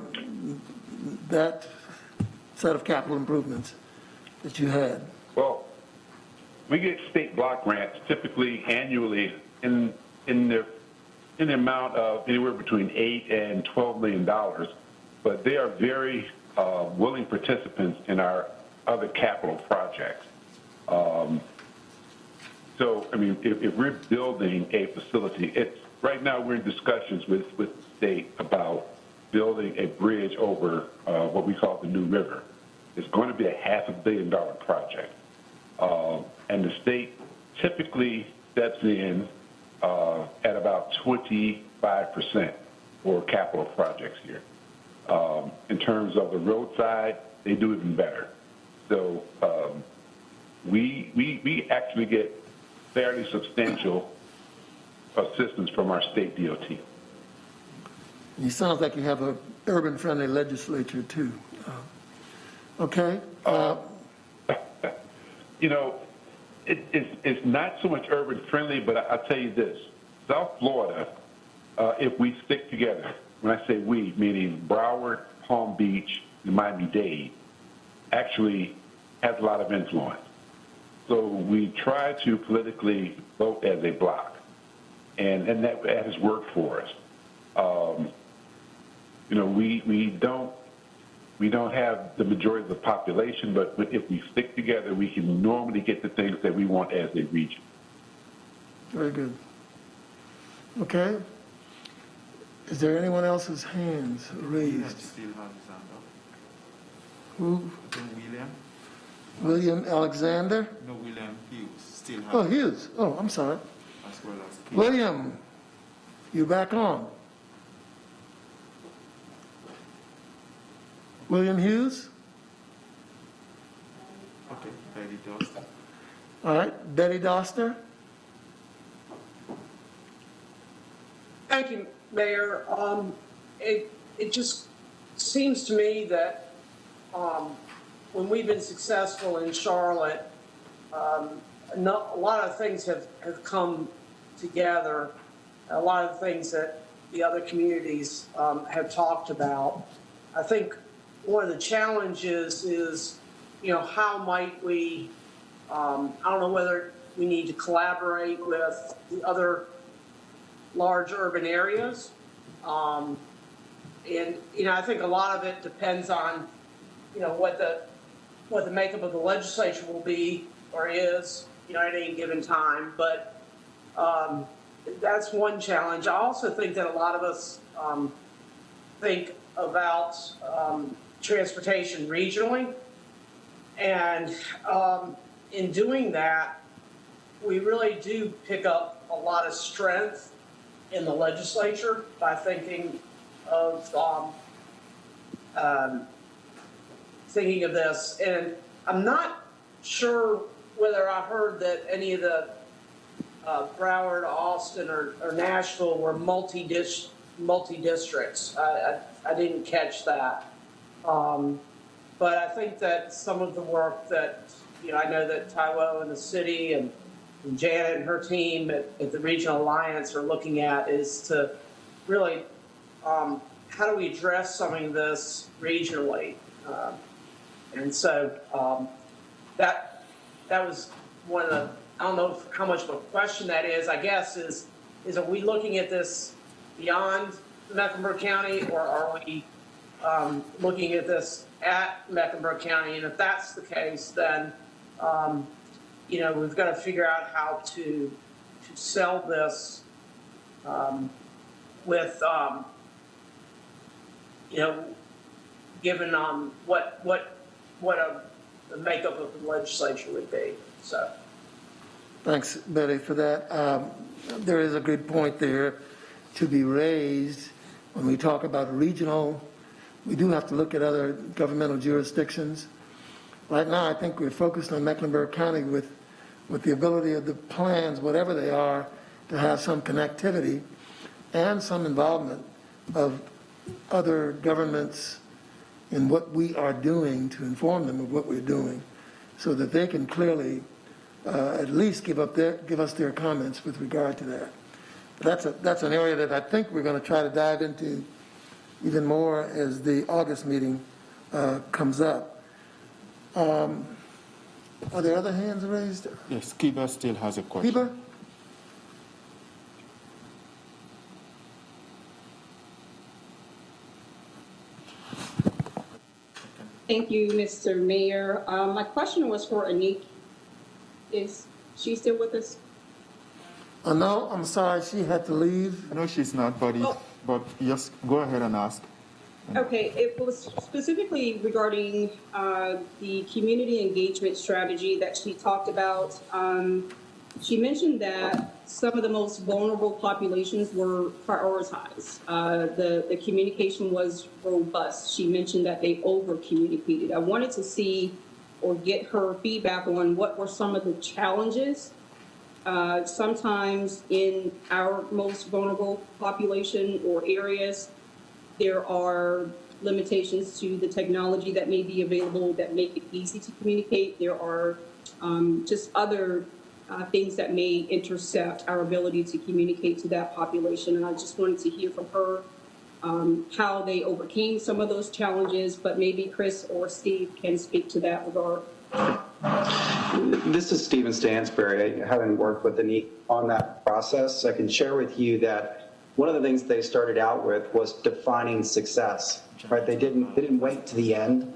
that set of capital improvements that you had? Well, we get state block grants typically annually in the amount of anywhere between $8 and $12 million, but they are very willing participants in our other capital projects. So, I mean, if we're building a facility, right now we're in discussions with the state about building a bridge over what we call the New River. It's going to be a $500 million project. And the state typically steps in at about 25% for capital projects here. In terms of the roadside, they do even better. So we actually get fairly substantial assistance from our state DOT. It sounds like you have an urban-friendly legislature, too. Okay. You know, it's not so much urban-friendly, but I'll tell you this. South Florida, if we stick together, when I say we, meaning Broward, Palm Beach, and Miami-Dade, actually has a lot of influence. So we try to politically vote as a bloc, and that has worked for us. You know, we don't have the majority of the population, but if we stick together, we can normally get the things that we want as a region. Very good. Okay. Is there anyone else's hands raised? Still Alexander. Who? William. William Alexander? No, William Hughes. Still Oh, Hughes. Oh, I'm sorry. As well as Keith. William, you back on. William Hughes? Okay, Betty Dostler. All right. Betty Doster? Thank you, Mayor. It just seems to me that when we've been successful in Charlotte, a lot of things have come together a lot of the things that the other communities have talked about. I think one of the challenges is, how might we, I don't know whether we need to collaborate with the other large urban areas. And, I think a lot of it depends on, what the makeup of the legislature will be or is, at any given time. But that's one challenge. I also think that a lot of us think about transportation regionally. And in doing that, we really do pick up a lot of strength in the legislature by thinking of this. And I'm not sure whether I heard that any of the Broward, Austin, or Nashville were multi-districts. I didn't catch that. But I think that some of the work that, I know that Taiwo and the city and Janet and her team at the Regional Alliance are looking at is to really, how do we address some of this regionally? And so that was one of the, I don't know how much of a question that is, I guess, is are we looking at this beyond Mecklenburg County, or are we looking at this at Mecklenburg County? And if that's the case, then, we've got to figure out how to sell this with, given what the makeup of the legislature would be. So. Thanks, Betty, for that. There is a good point there to be raised. When we talk about regional, we do have to look at other governmental jurisdictions. Right now, I think we're focused on Mecklenburg County with the ability of the plans, whatever they are, to have some connectivity and some involvement of other governments in what we are doing, to inform them of what we're doing, so that they can clearly at least give us their comments with regard to that. But that's an area that I think we're going to try to dive into even more as the August meeting comes up. Are there other hands raised? Yes, Kiba still has a question. Kiba? Thank you, Mr. Mayor. My question was for Anik. Is she still with us? No, I'm sorry, she had to leave. No, she's not, but yes, go ahead and ask. Okay, it was specifically regarding the community engagement strategy that she talked about. She mentioned that some of the most vulnerable populations were prioritized. The communication was robust. She mentioned that they over-communicated. I wanted to see or get her feedback on what were some of the challenges. Sometimes in our most vulnerable population or areas, there are limitations to the technology that may be available that make it easy to communicate. There are just other things that may intercept our ability to communicate to that population. And I just wanted to hear from her how they overcame some of those challenges, but maybe Chris or Steve can speak to that regard. This is Stephen Stansberry. I haven't worked with Anik on that process. I can share with you that one of the things they started out with was defining success. Right? They didn't wait to the end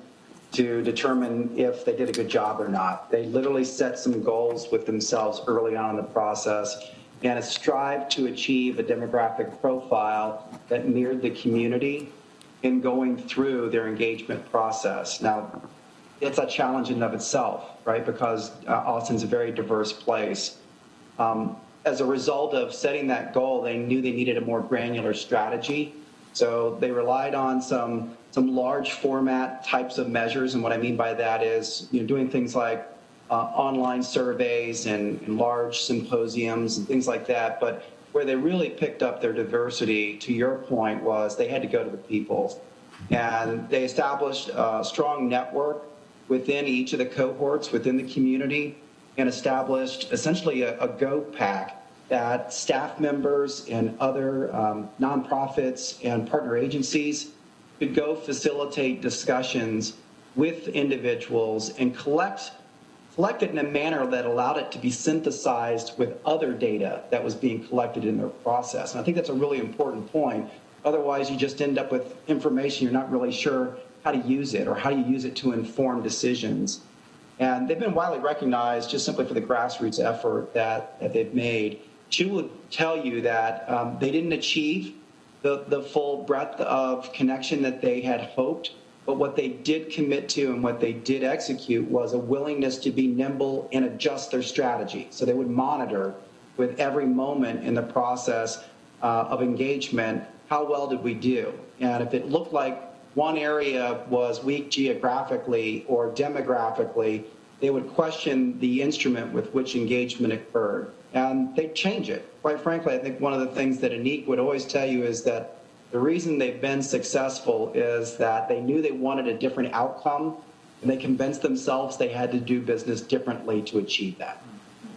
to determine if they did a good job or not. They literally set some goals with themselves early on in the process and strived to achieve a demographic profile that mirrored the community in going through their engagement process. Now, it's a challenge in and of itself, right? Because Austin's a very diverse place. As a result of setting that goal, they knew they needed a more granular strategy. So they relied on some large format types of measures. And what I mean by that is, doing things like online surveys and large symposiums and things like that. But where they really picked up their diversity, to your point, was they had to go to the people. And they established a strong network within each of the cohorts within the community and established essentially a go pack that staff members and other nonprofits and partner agencies could go facilitate discussions with individuals and collect it in a manner that allowed it to be synthesized with other data that was being collected in their process. And I think that's a really important point. Otherwise, you just end up with information you're not really sure how to use it or how you use it to inform decisions. And they've been widely recognized just simply for the grassroots effort that they've made. She will tell you that they didn't achieve the full breadth of connection that they had hoped, but what they did commit to and what they did execute was a willingness to be nimble and adjust their strategy. So they would monitor with every moment in the process of engagement, how well did we do? And if it looked like one area was weak geographically or demographically, they would question the instrument with which engagement occurred, and they'd change it. Quite frankly, I think one of the things that Anique would always tell you is that the reason they've been successful is that they knew they wanted a different outcome, and they convinced themselves they had to do business differently to achieve that.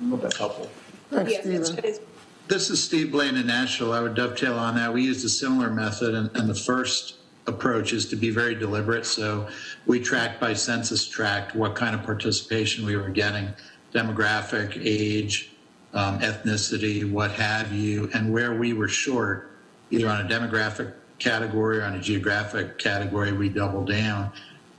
I hope that's helpful. Thanks, Yes, Stephen. This is Steve Blaine in Nashville. I would dovetail on that. We used a similar method, and the first approach is to be very deliberate. So we tracked by census tract what kind of participation we were getting, demographic, age, ethnicity, what have you, and where we were short, either on a demographic category or on a geographic category, we doubled down.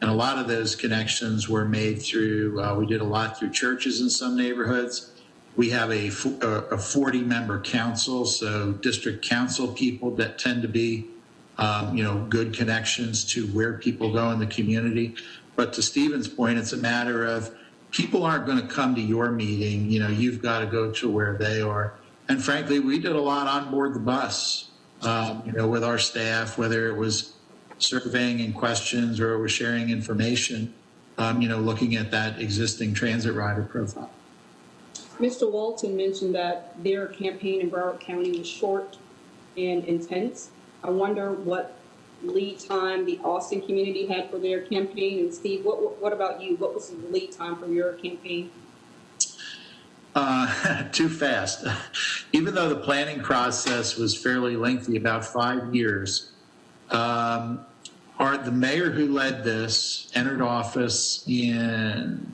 And a lot of those connections were made through, we did a lot through churches in some neighborhoods. We have a 40-member council, so district council people that tend to be good connections to where people go in the community. But to Stephen's point, it's a matter of people aren't going to come to your meeting. You've got to go to where they are. And frankly, we did a lot on board the bus, with our staff, whether it was surveying and questions or it was sharing information, looking at that existing transit rider profile. Mr. Walton mentioned that their campaign in Broward County was short and intense. I wonder what lead time the Austin community had for their campaign. And Steve, what about you? What was the lead time for your campaign? Too fast. Even though the planning process was fairly lengthy, about 5 years, the mayor who led this entered office in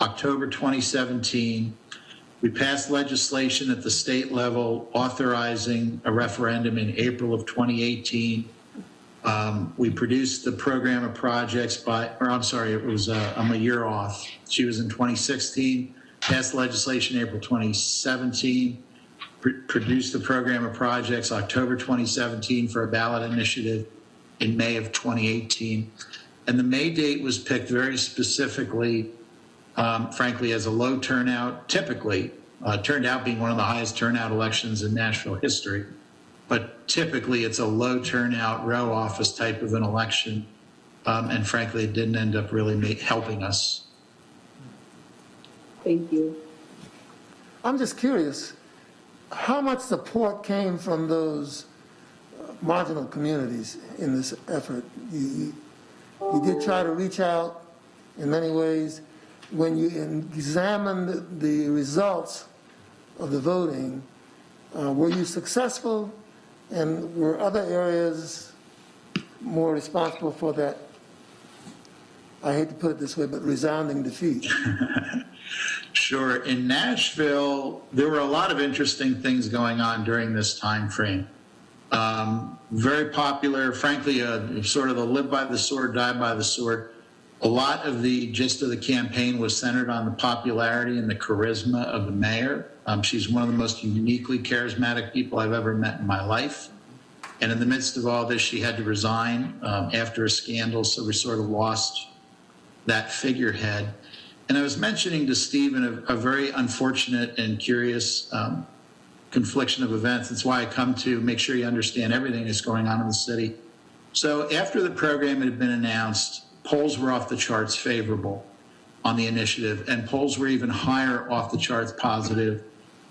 October 2017. We passed legislation at the state level authorizing a referendum in April of 2018. We produced the program of projects I'm a year off. She was in 2016, passed legislation April 2017, produced the program of projects October 2017 for a ballot initiative in May of 2018. And the May date was picked very specifically, frankly, as a low turnout, typically, turned out being one of the highest turnout elections in Nashville history. But typically, it's a low turnout row office type of an election. And frankly, it didn't end up really helping us. Thank you. I'm just curious, how much support came from those marginal communities in this effort? You did try to reach out in many ways. When you examined the results of the voting, were you successful, and were other areas more responsible for that, I hate to put it this way, but resounding defeat? Sure. In Nashville, there were a lot of interesting things going on during this time frame. Very popular, frankly, sort of the live by the sword, die by the sword. A lot of the gist of the campaign was centered on the popularity and the charisma of the mayor. She's one of the most uniquely charismatic people I've ever met in my life. And in the midst of all this, she had to resign after a scandal, so we sort of lost that figurehead. And I was mentioning to Stephen a very unfortunate and curious confliction of events. That's why I come to make sure you understand everything that's going on in the city. So after the program had been announced, polls were off the charts favorable on the initiative, and polls were even higher off the charts positive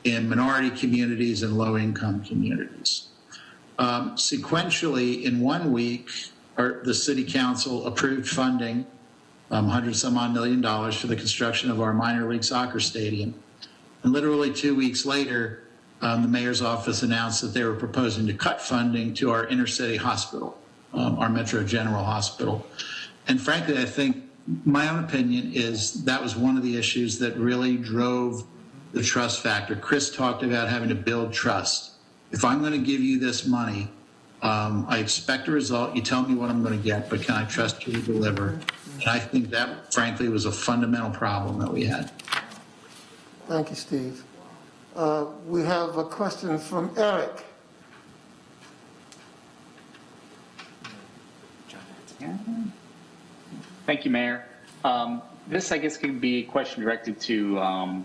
in minority communities and low-income communities. Sequentially, in 1 week, the city council approved funding, $100 some odd million for the construction of our minor league soccer stadium. And literally 2 weeks later, the mayor's office announced that they were proposing to cut funding to our inner city hospital, our Metro General Hospital. And frankly, I think my own opinion is that was one of the issues that really drove the trust factor. Chris talked about having to build trust. If I'm going to give you this money, I expect a result. You tell me what I'm going to get, but can I trust you to deliver? And I think that, frankly, was a fundamental problem that we had. Thank you, Steve. We have a question from Eric. Thank you, Mayor. This, I guess, could be a question directed to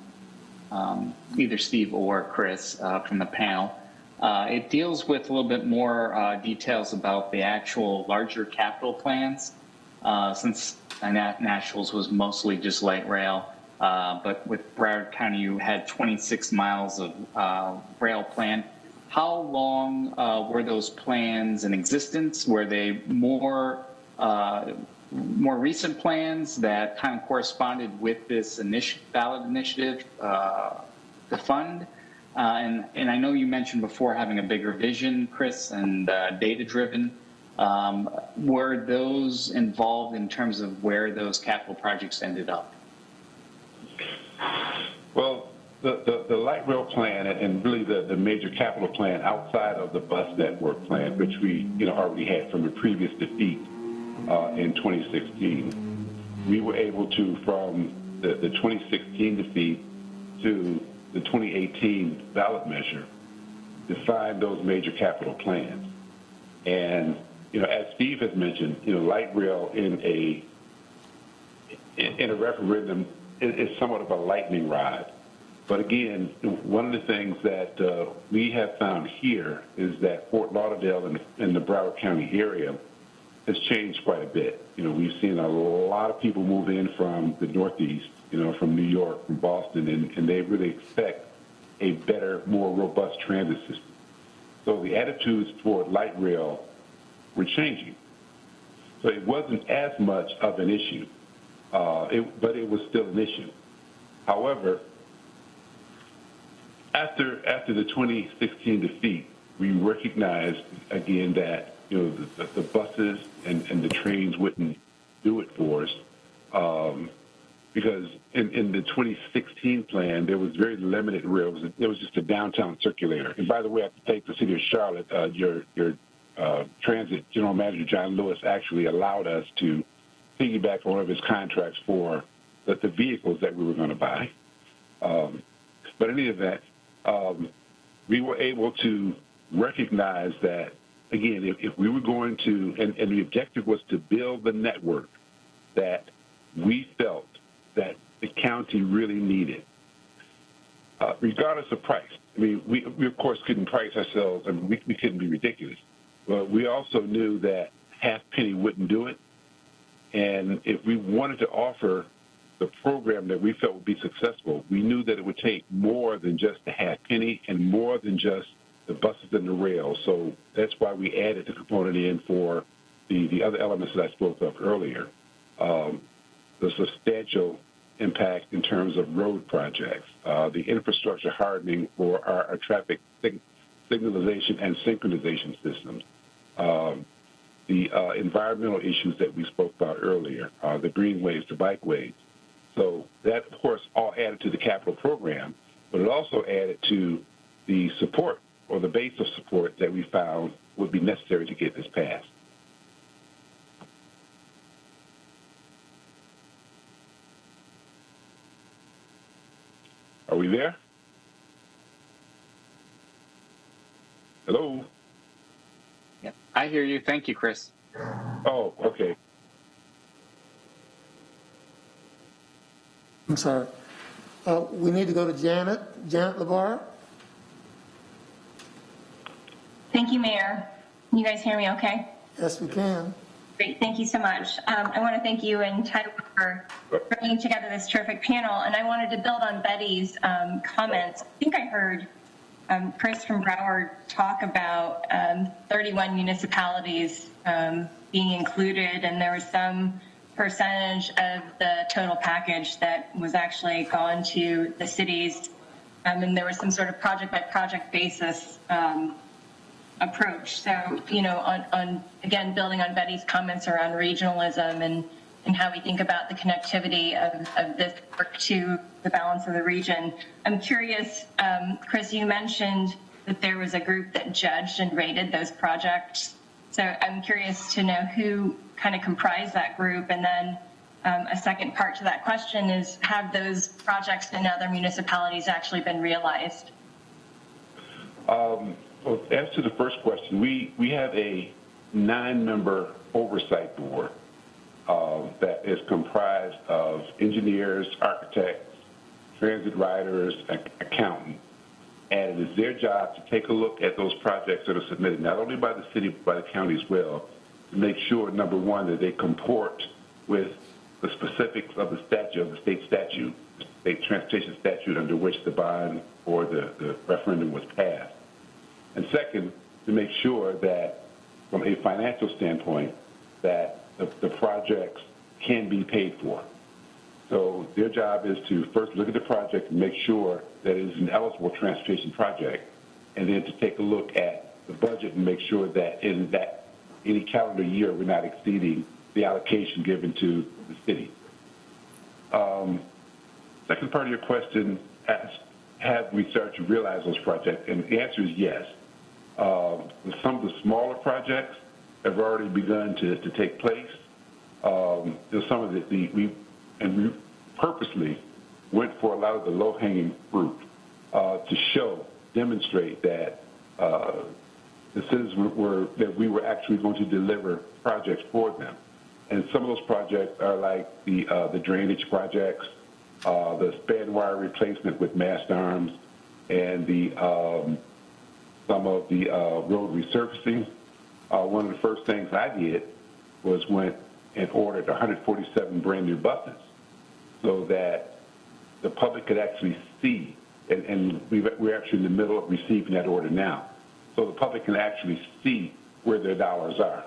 either Steve or Chris from the panel. It deals with a little bit more details about the actual larger capital plans, since Nashville's was mostly just light rail. But with Broward County, you had 26 miles of rail plan. How long were those plans in existence? Were they more recent plans that kind of corresponded with this ballot initiative to fund? And I know you mentioned before having a bigger vision, Chris, and data-driven. Were those involved in terms of where those capital projects ended up? Well, the light rail plan and really the major capital plan outside of the bus network plan, which we already had from the previous defeat in 2016, we were able to, from the 2016 defeat to the 2018 ballot measure, define those major capital plans. And as Steve has mentioned, light rail in a referendum is somewhat of a lightning rod. But again, one of the things that we have found here is that Fort Lauderdale and the Broward County area has changed quite a bit. We've seen a lot of people move in from the Northeast, from New York, from Boston, and they really expect a better, more robust transit system. So the attitudes toward light rail were changing. So it wasn't as much of an issue, but it was still an issue. However, after the 2016 defeat, we recognized again that the buses and the trains wouldn't do it for us, because in the 2016 plan there was very limited rails. It was just a downtown circulator. And by the way, I have to thank the city of Charlotte. Your transit general manager John Lewis actually allowed us to piggyback on one of his contracts for the vehicles that we were going to buy. But in any event, we were able to recognize that, again, if we were going to, and the objective was to build the network that we felt that the county really needed, regardless of price. I mean, we of course couldn't price ourselves, and we couldn't be ridiculous. But we also knew that half penny wouldn't do it. And if we wanted to offer the program that we felt would be successful, we knew that it would take more than just the half penny and more than just the buses and the rails. So that's why we added the component in for the other elements that I spoke of earlier. The substantial impact in terms of road projects, the infrastructure hardening for our traffic signalization and synchronization systems, the environmental issues that we spoke about earlier, the greenways, the bikeways. So that, of course, all added to the capital program, but it also added to the support or the base of support that we found would be necessary to get this passed. Are we there? Hello? Yep, I hear you. Thank you, Chris. Oh, okay. I'm sorry. We need to go to Janet LeVar. Thank you, Mayor. Can you guys hear me okay? Yes, we can. Great, thank you so much. I want to thank you and Tyler for bringing together this terrific panel, and I wanted to build on Betty's comments. I think I heard Chris from Broward talk about 31 municipalities being included, and there was some percentage of the total package that was actually gone to the cities and there was some sort of project by project basis approach. So, on again, building on Betty's comments around regionalism and how we think about the connectivity of this work to the balance of the region. I'm curious, Chris, you mentioned that there was a group that judged and rated those projects. So I'm curious to know who kind of comprised that group. And then a second part to that question is, have those projects in other municipalities actually been realized? Well, as to the first question, we have a 9-member oversight board that is comprised of engineers, architects, transit riders, accountants. And it is their job to take a look at those projects that are submitted, not only by the city, but by the county as well, to make sure, number one, that they comport with the specifics of the statute, of the state statute, the state transportation statute under which the bond or the referendum was passed. And second, to make sure that from a financial standpoint, that the projects can be paid for. So their job is to first look at the project and make sure that it is an eligible transportation project, and then to take a look at the budget and make sure that in that any calendar year we're not exceeding the allocation given to the city. Second part of your question, have we started to realize those projects? And the answer is yes. Some of the smaller projects have already begun to take place. There's some of we purposely went for a lot of the low-hanging fruit to demonstrate that the citizens that we were actually going to deliver projects for them. And some of those projects are like the drainage projects, the span wire replacement with mast arms, and some of the road resurfacing. One of the first things I did was went and ordered 147 brand new buses so that the public could actually see, and we're actually in the middle of receiving that order now, so the public can actually see where their dollars are.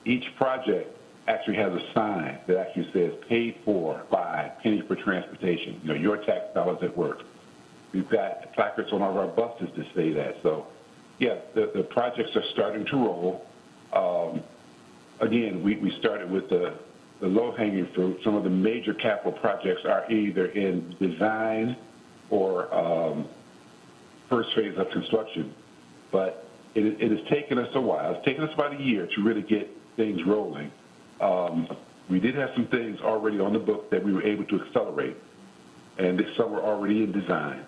Each project actually has a sign that actually says paid for by Penny for Transportation, your tax dollars at work. We've got placards on all of our buses to say that. So, yeah, the projects are starting to roll. Again, we started with the low-hanging fruit. Some of the major capital projects are either in design or first phase of construction. But it has taken us a while. It's taken us about a year to really get things rolling. We did have some things already on the book that we were able to accelerate, and some were already in design.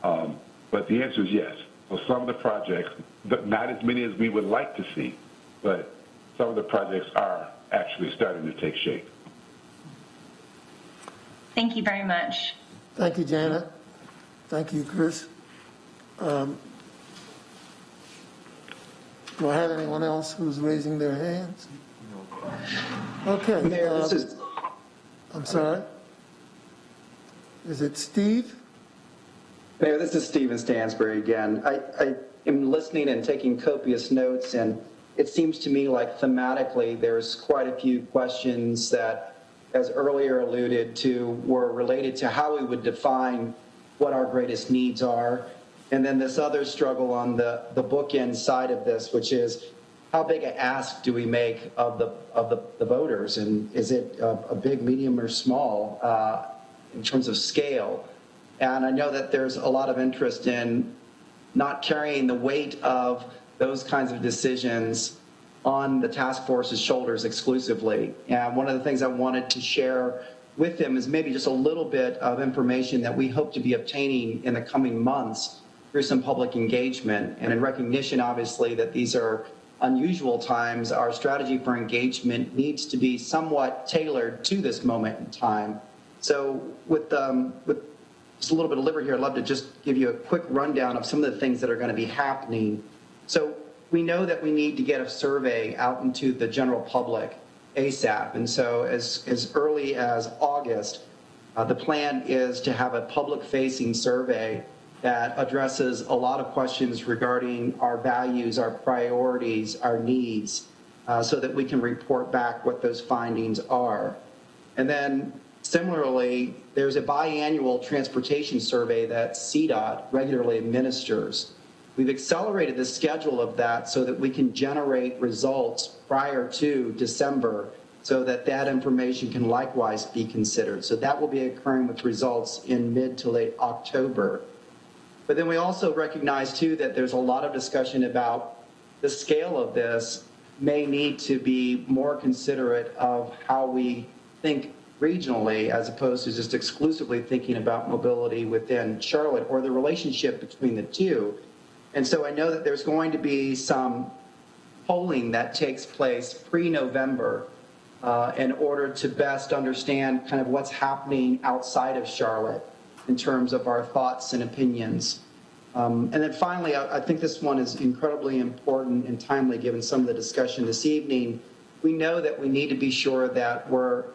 But the answer is yes. So some of the projects, not as many as we would like to see, but some of the projects are actually starting to take shape. Thank you very much. Thank you, Janet. Thank you, Chris. Do I have anyone else who's raising their hands? Okay. Mayor, I'm sorry. Is it Steve? Mayor, this is Stephen Stansbury again. I am listening and taking copious notes, and it seems to me like thematically there's quite a few questions that, as earlier alluded to, were related to how we would define what our greatest needs are. And then this other struggle on the bookend side of this, which is how big an ask do we make of the voters? And is it a big, medium, or small in terms of scale? And I know that there's a lot of interest in not carrying the weight of those kinds of decisions on the task force's shoulders exclusively. And one of the things I wanted to share with them is maybe just a little bit of information that we hope to be obtaining in the coming months through some public engagement. And in recognition, obviously, that these are unusual times, our strategy for engagement needs to be somewhat tailored to this moment in time. So with just a little bit of liberty here, I'd love to just give you a quick rundown of some of the things that are going to be happening. So we know that we need to get a survey out into the general public ASAP. And so as early as August, the plan is to have a public-facing survey that addresses a lot of questions regarding our values, our priorities, our needs, so that we can report back what those findings are. And then Similarly, there's a biannual transportation survey that CDOT regularly administers. We've accelerated the schedule of that so that we can generate results prior to December so that that information can likewise be considered. So that will be occurring with results in mid to late October. But then we also recognize, too, that there's a lot of discussion about the scale of this may need to be more considerate of how we think regionally as opposed to just exclusively thinking about mobility within Charlotte or the relationship between the two. And so I know that there's going to be some polling that takes place pre-November in order to best understand kind of what's happening outside of Charlotte in terms of our thoughts and opinions. And then finally, I think this one is incredibly important and timely given some of the discussion this evening. We know that we need to be sure that we're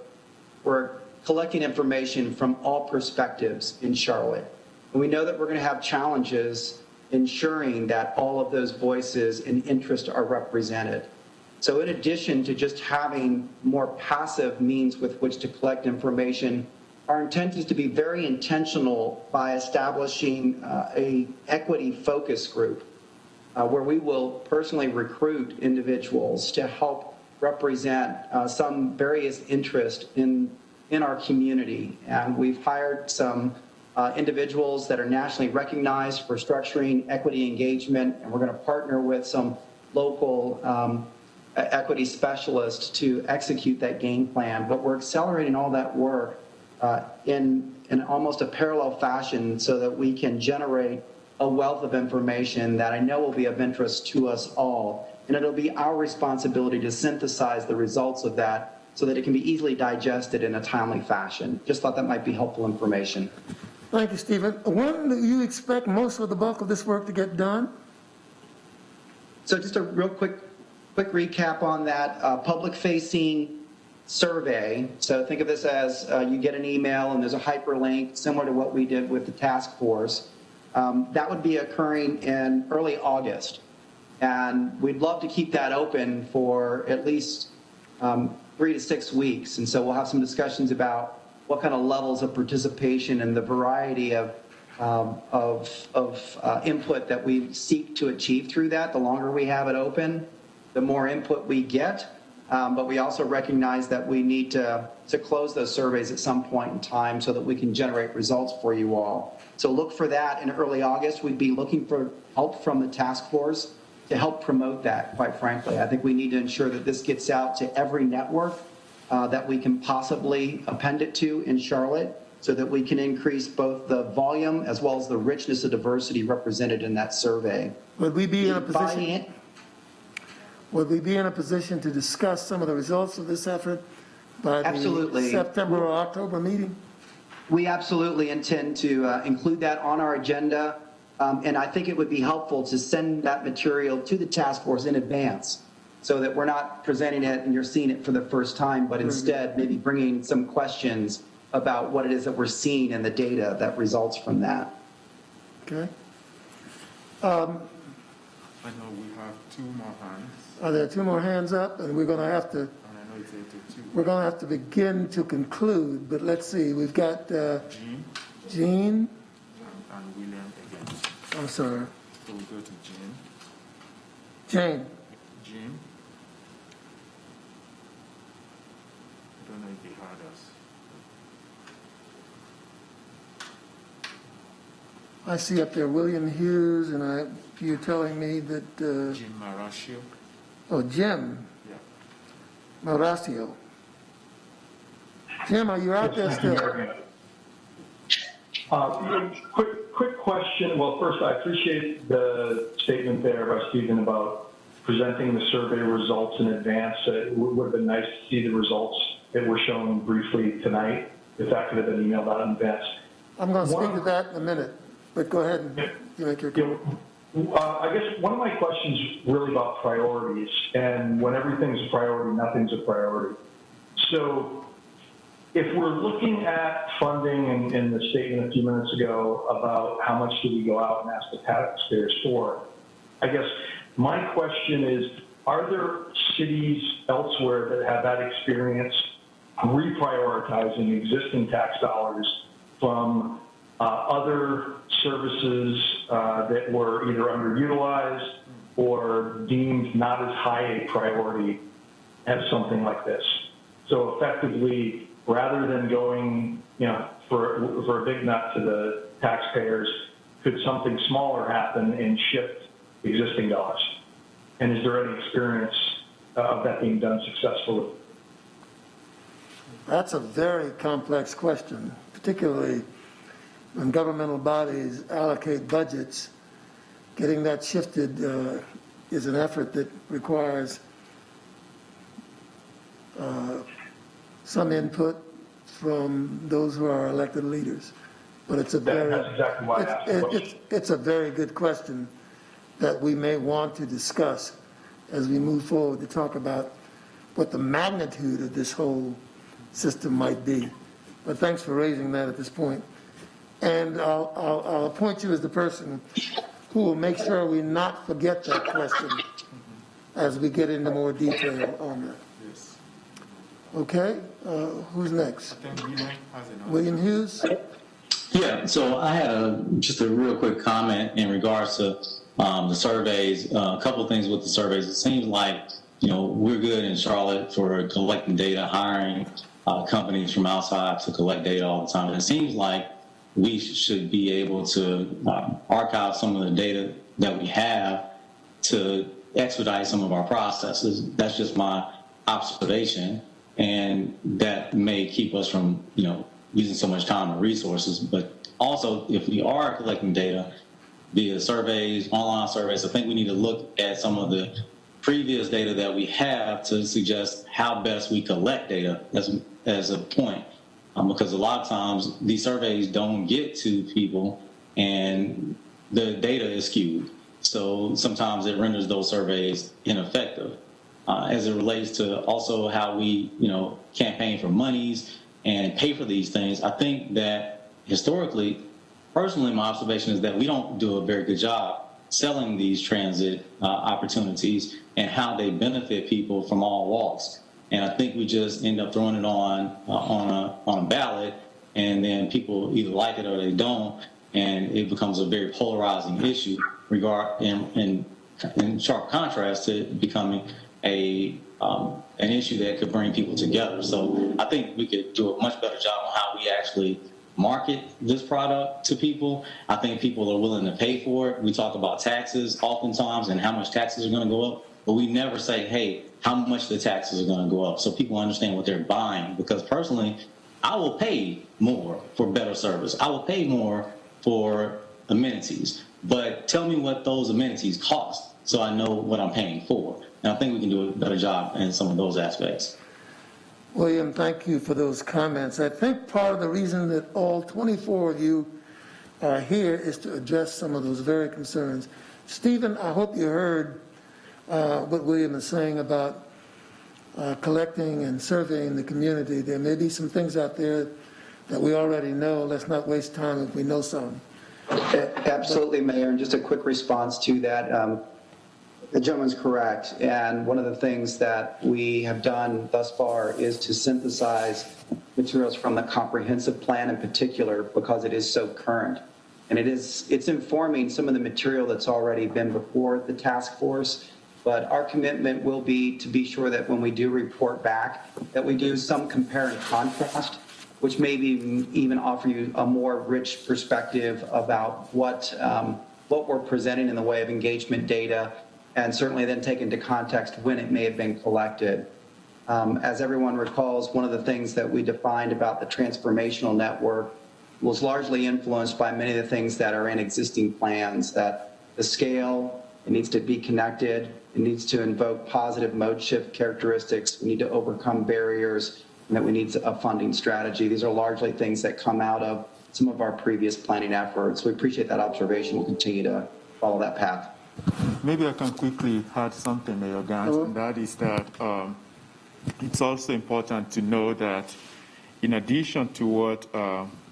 collecting information from all perspectives in Charlotte. And we know that we're going to have challenges ensuring that all of those voices and interests are represented. So in addition to just having more passive means with which to collect information, our intent is to be very intentional by establishing a equity focus group where we will personally recruit individuals to help represent some various interest in our community. And we've hired some individuals that are nationally recognized for structuring equity engagement, and we're going to partner with some local equity specialists to execute that game plan. But we're accelerating all that work in almost a parallel fashion so that we can generate a wealth of information that I know will be of interest to us all. And it'll be our responsibility to synthesize the results of that so that it can be easily digested in a timely fashion. Just thought that might be helpful information. Thank you, Stephen. When do you expect most of the bulk of this work to get done? So just a real quick recap on that public-facing survey. So think of this as you get an email and there's a hyperlink similar to what we did with the task force. That would be occurring in early August. And we'd love to keep that open for at least 3 to 6 weeks. And so we'll have some discussions about what kind of levels of participation and the variety of input that we seek to achieve through that. The longer we have it open, the more input we get. But we also recognize that we need to close those surveys at some point in time so that we can generate results for you all. So look for that in early August. We'd be looking for help from the task force to help promote that, quite frankly. I think we need to ensure that this gets out to every network that we can possibly append it to in Charlotte so that we can increase both the volume as well as the richness of diversity represented in that survey. Would we be in a position to discuss some of the results of this effort by the September or October meeting? We absolutely intend to include that on our agenda. And I think it would be helpful to send that material to the task force in advance so that we're not presenting it and you're seeing it for the first time, but instead maybe bringing some questions about what it is that we're seeing in the data that results from that. Okay. I know we have 2 more hands. Are there 2 more hands up? And we're going to have to. And I know it's 8 to 2. We're going to have to begin to conclude, but let's see. We've got Jean. And William again. I'm sorry. So we'll go to Jean. Jane. Jean. I don't know if he heard us. I see up there William Hughes, and you're telling me that... Jim Marascio. Oh, Jim. Yeah. Marascio. Jim, are you out there still? Quick question. Well, first, I appreciate the statement there by Stephen about presenting the survey results in advance. It would have been nice to see the results that were shown briefly tonight, if that could have been emailed out in advance. I'm going to speak to that in a minute, but go ahead and make your comment. I guess one of my questions is really about priorities, and when everything's a priority, nothing's a priority. So if we're looking at funding in the statement a few minutes ago about how much do we go out and ask the taxpayers for, I guess my question is, are there cities elsewhere that have that experience? reprioritizing existing tax dollars from other services that were either underutilized or deemed not as high a priority as something like this. So effectively, rather than going, for a big nut to the taxpayers, could something smaller happen and shift existing dollars? And is there any experience of that being done successfully? That's a very complex question, particularly when governmental bodies allocate budgets. Getting that shifted is an effort that requires some input from those who are elected leaders. But it's a very, that's exactly why I asked the question. it's a very good question that we may want to discuss as we move forward to talk about what the magnitude of this whole system might be. But thanks for raising that at this point. And I'll appoint you as the person who will make sure we not forget that question as we get into more detail on that. Yes. Okay, who's next? I think William has another. William Hughes? Yeah, so I had just a real quick comment in regards to the surveys. A couple of things with the surveys. It seems like, we're good in Charlotte for collecting data, hiring companies from outside to collect data all the time. And it seems like we should be able to archive some of the data that we have to expedite some of our processes. That's just my observation. And that may keep us from, using so much time and resources. But also, if we are collecting data via surveys, online surveys, I think we need to look at some of the previous data that we have to suggest how best we collect data as a point. Because a lot of times these surveys don't get to people and the data is skewed. So sometimes it renders those surveys ineffective. As it relates to also how we, campaign for monies and pay for these things, I think that historically, personally, my observation is that we don't do a very good job selling these transit opportunities and how they benefit people from all walks. And I think we just end up throwing it on a ballot, and then people either like it or they don't, and it becomes a very polarizing issue. In sharp contrast to becoming an issue that could bring people together. So I think we could do a much better job on how we actually market this product to people. I think people are willing to pay for it. We talk about taxes oftentimes and how much taxes are going to go up, but we never say, hey, how much the taxes are going to go up, so people understand what they're buying. Because personally, I will pay more for better service. I will pay more for amenities, but tell me what those amenities cost so I know what I'm paying for. And I think we can do a better job in some of those aspects. William, thank you for those comments. I think part of the reason that all 24 of you are here is to address some of those very concerns. Stephen, I hope you heard what William is saying about collecting and surveying the community. There may be some things out there that we already know. Let's not waste time if we know some. Absolutely, Mayor. And just a quick response to that. The gentleman's correct. And one of the things that we have done thus far is to synthesize materials from the comprehensive plan in particular, because it is so current. And it's informing some of the material that's already been before the task force. But our commitment will be to be sure that when we do report back, that we do some compare and contrast, which maybe even offer you a more rich perspective about what we're presenting in the way of engagement data, and certainly then take into context when it may have been collected. As everyone recalls, one of the things that we defined about the transformational network was largely influenced by many of the things that are in existing plans, that the scale, it needs to be connected, it needs to invoke positive mode shift characteristics, we need to overcome barriers, and that we need a funding strategy. These are largely things that come out of some of our previous planning efforts. We appreciate that observation. We'll continue to follow that path. Maybe I can quickly add something, Mayor Gantz, and that is that it's also important to know that in addition to what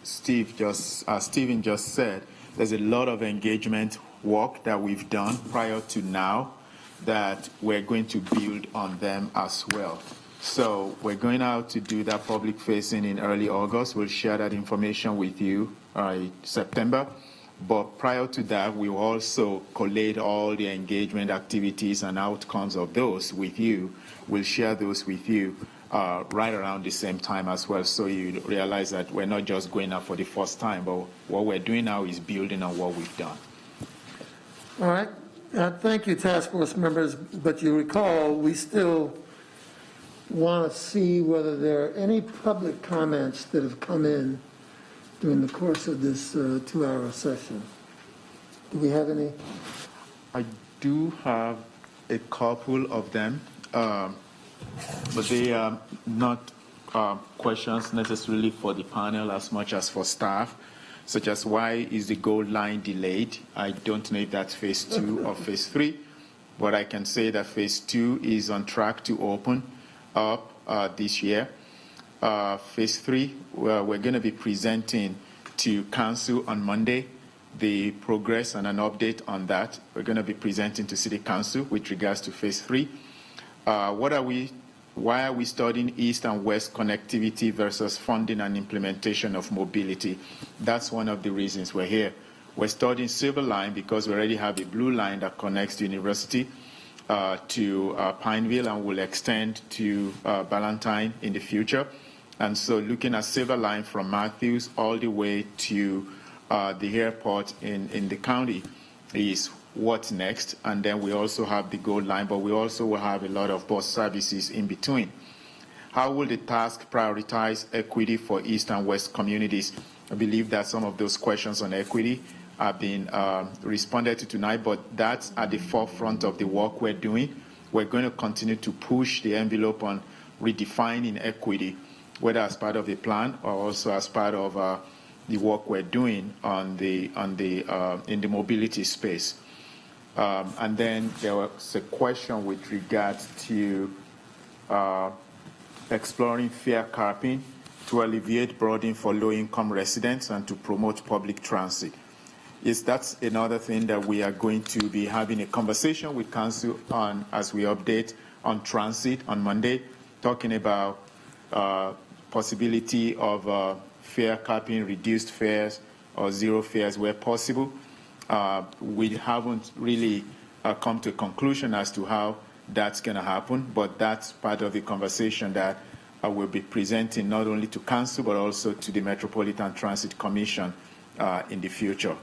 Stephen just said, there's a lot of engagement work that we've done prior to now that we're going to build on them as well. So we're going out to do that public facing in early August. We'll share that information with you in September. But prior to that, we will also collate all the engagement activities and outcomes of those with you. We'll share those with you right around the same time as well, so you realize that we're not just going out for the first time, but what we're doing now is building on what we've done. All right. Thank you, task force members. But you recall, we still want to see whether there are any public comments that have come in during the course of this 2-hour session. Do we have any? I do have a couple of them, but they are not questions necessarily for the panel as much as for staff, such as why is the gold line delayed? I don't know if that's phase 2 or phase 3, but I can say that phase 2 is on track to open up this year. Phase 3, we're going to be presenting to council on Monday the progress and an update on that. We're going to be presenting to City Council with regards to phase 3. Why are we studying East and West connectivity versus funding and implementation of mobility? That's one of the reasons we're here. We're studying Silver Line because we already have a blue line that connects the university to Pineville and will extend to Ballantyne in the future. And so looking at Silver Line from Matthews all the way to the airport in the county is what's next. And then we also have the Gold Line, but we also will have a lot of bus services in between. How will the task prioritize equity for East and West communities? I believe that some of those questions on equity have been responded to tonight, but that's at the forefront of the work we're doing. We're going to continue to push the envelope on redefining equity, whether as part of the plan or also as part of the work we're doing in the mobility space. And then there was a question with regards to exploring fare capping to alleviate burden for low-income residents and to promote public transit. Yes, that's another thing that we are going to be having a conversation with Council on as we update on transit on Monday, talking about possibility of fare capping, reduced fares, or zero fares where possible. We haven't really come to a conclusion as to how that's going to happen, but that's part of the conversation that I will be presenting not only to Council but also to the Metropolitan Transit Commission in the future.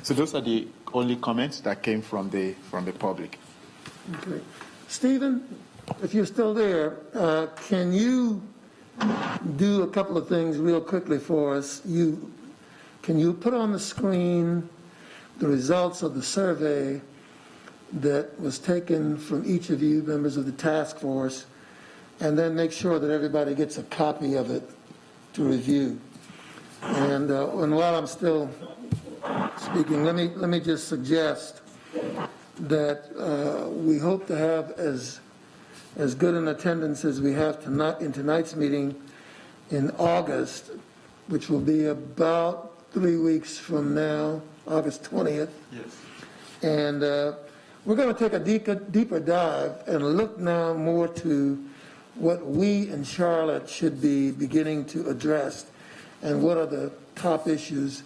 So those are the only comments that came from the public. Okay. Stephen, if you're still there, can you do a couple of things real quickly for us? Can you put on the screen the results of the survey that was taken from each of you members of the task force, and then make sure that everybody gets a copy of it to review? And while I'm still speaking, let me just suggest that we hope to have as good an attendance as we have tonight in tonight's meeting in August, which will be about 3 weeks from now, August 20th. Yes. And we're going to take a deeper dive and look now more to what we in Charlotte should be beginning to address and what are the top issues.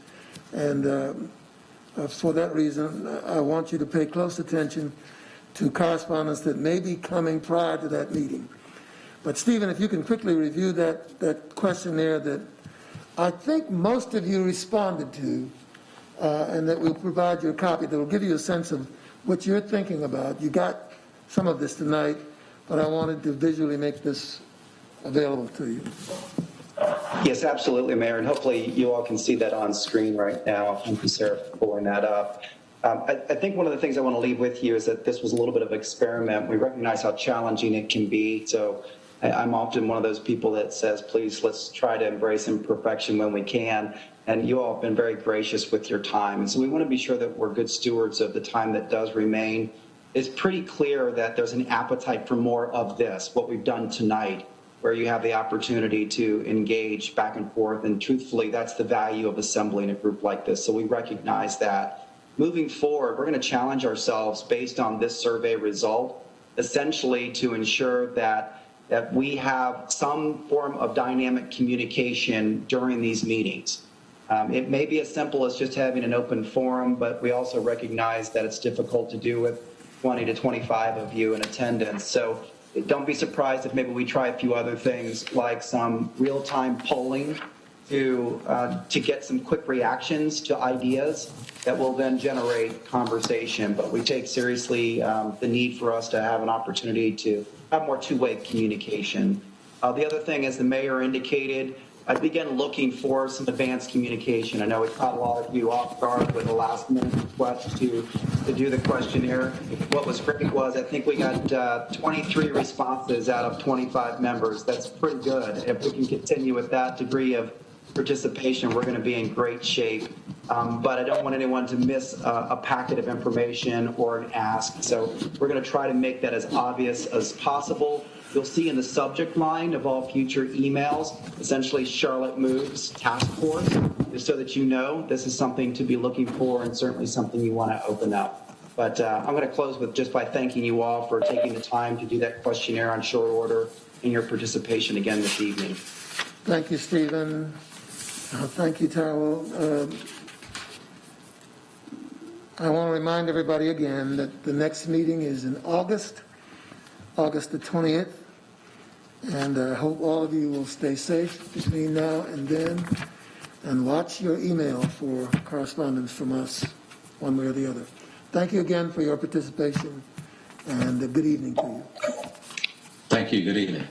And for that reason, I want you to pay close attention to correspondence that may be coming prior to that meeting. But Stephen, if you can quickly review that questionnaire that I think most of you responded to, and that we'll provide you a copy that will give you a sense of what you're thinking about. You got some of this tonight, but I wanted to visually make this available to you. Yes, absolutely, Mayor, and hopefully you all can see that on screen right now. Thank you, Sarah, for pulling that up. I think one of the things I want to leave with you is that this was a little bit of an experiment. We recognize how challenging it can be, so I'm often one of those people that says, please, let's try to embrace imperfection when we can, and you all have been very gracious with your time. And so we want to be sure that we're good stewards of the time that does remain. It's pretty clear that there's an appetite for more of this, what we've done tonight, where you have the opportunity to engage back and forth, and truthfully, that's the value of assembling a group like this, so we recognize that. Moving forward, we're going to challenge ourselves based on this survey result, essentially to ensure that that we have some form of dynamic communication during these meetings. It may be as simple as just having an open forum, but we also recognize that it's difficult to do with 20 to 25 of you in attendance. So don't be surprised if maybe we try a few other things like some real-time polling to get some quick reactions to ideas that will then generate conversation. But we take seriously the need for us to have an opportunity to have more two-way communication. The other thing, as the mayor indicated, I began looking for some advanced communication. I know it caught a lot of you off guard with the last minute request to do the questionnaire. What was great was I think we got 23 responses out of 25 members. That's pretty good. If we can continue with that degree of participation, we're going to be in great shape. But I don't want anyone to miss a packet of information or an ask. So we're going to try to make that as obvious as possible. You'll see in the subject line of all future emails, essentially Charlotte Moves Task Force, just so that you know this is something to be looking for and certainly something you want to open up. But I'm going to close with just by thanking you all for taking the time to do that questionnaire on short order and your participation again this evening. Thank you, Stephen. Thank you, Tara. I want to remind everybody again that the next meeting is in August the 20th. And I hope all of you will stay safe between now and then and watch your email for correspondence from us one way or the other. Thank you again for your participation and a good evening to you. Thank you. Good evening.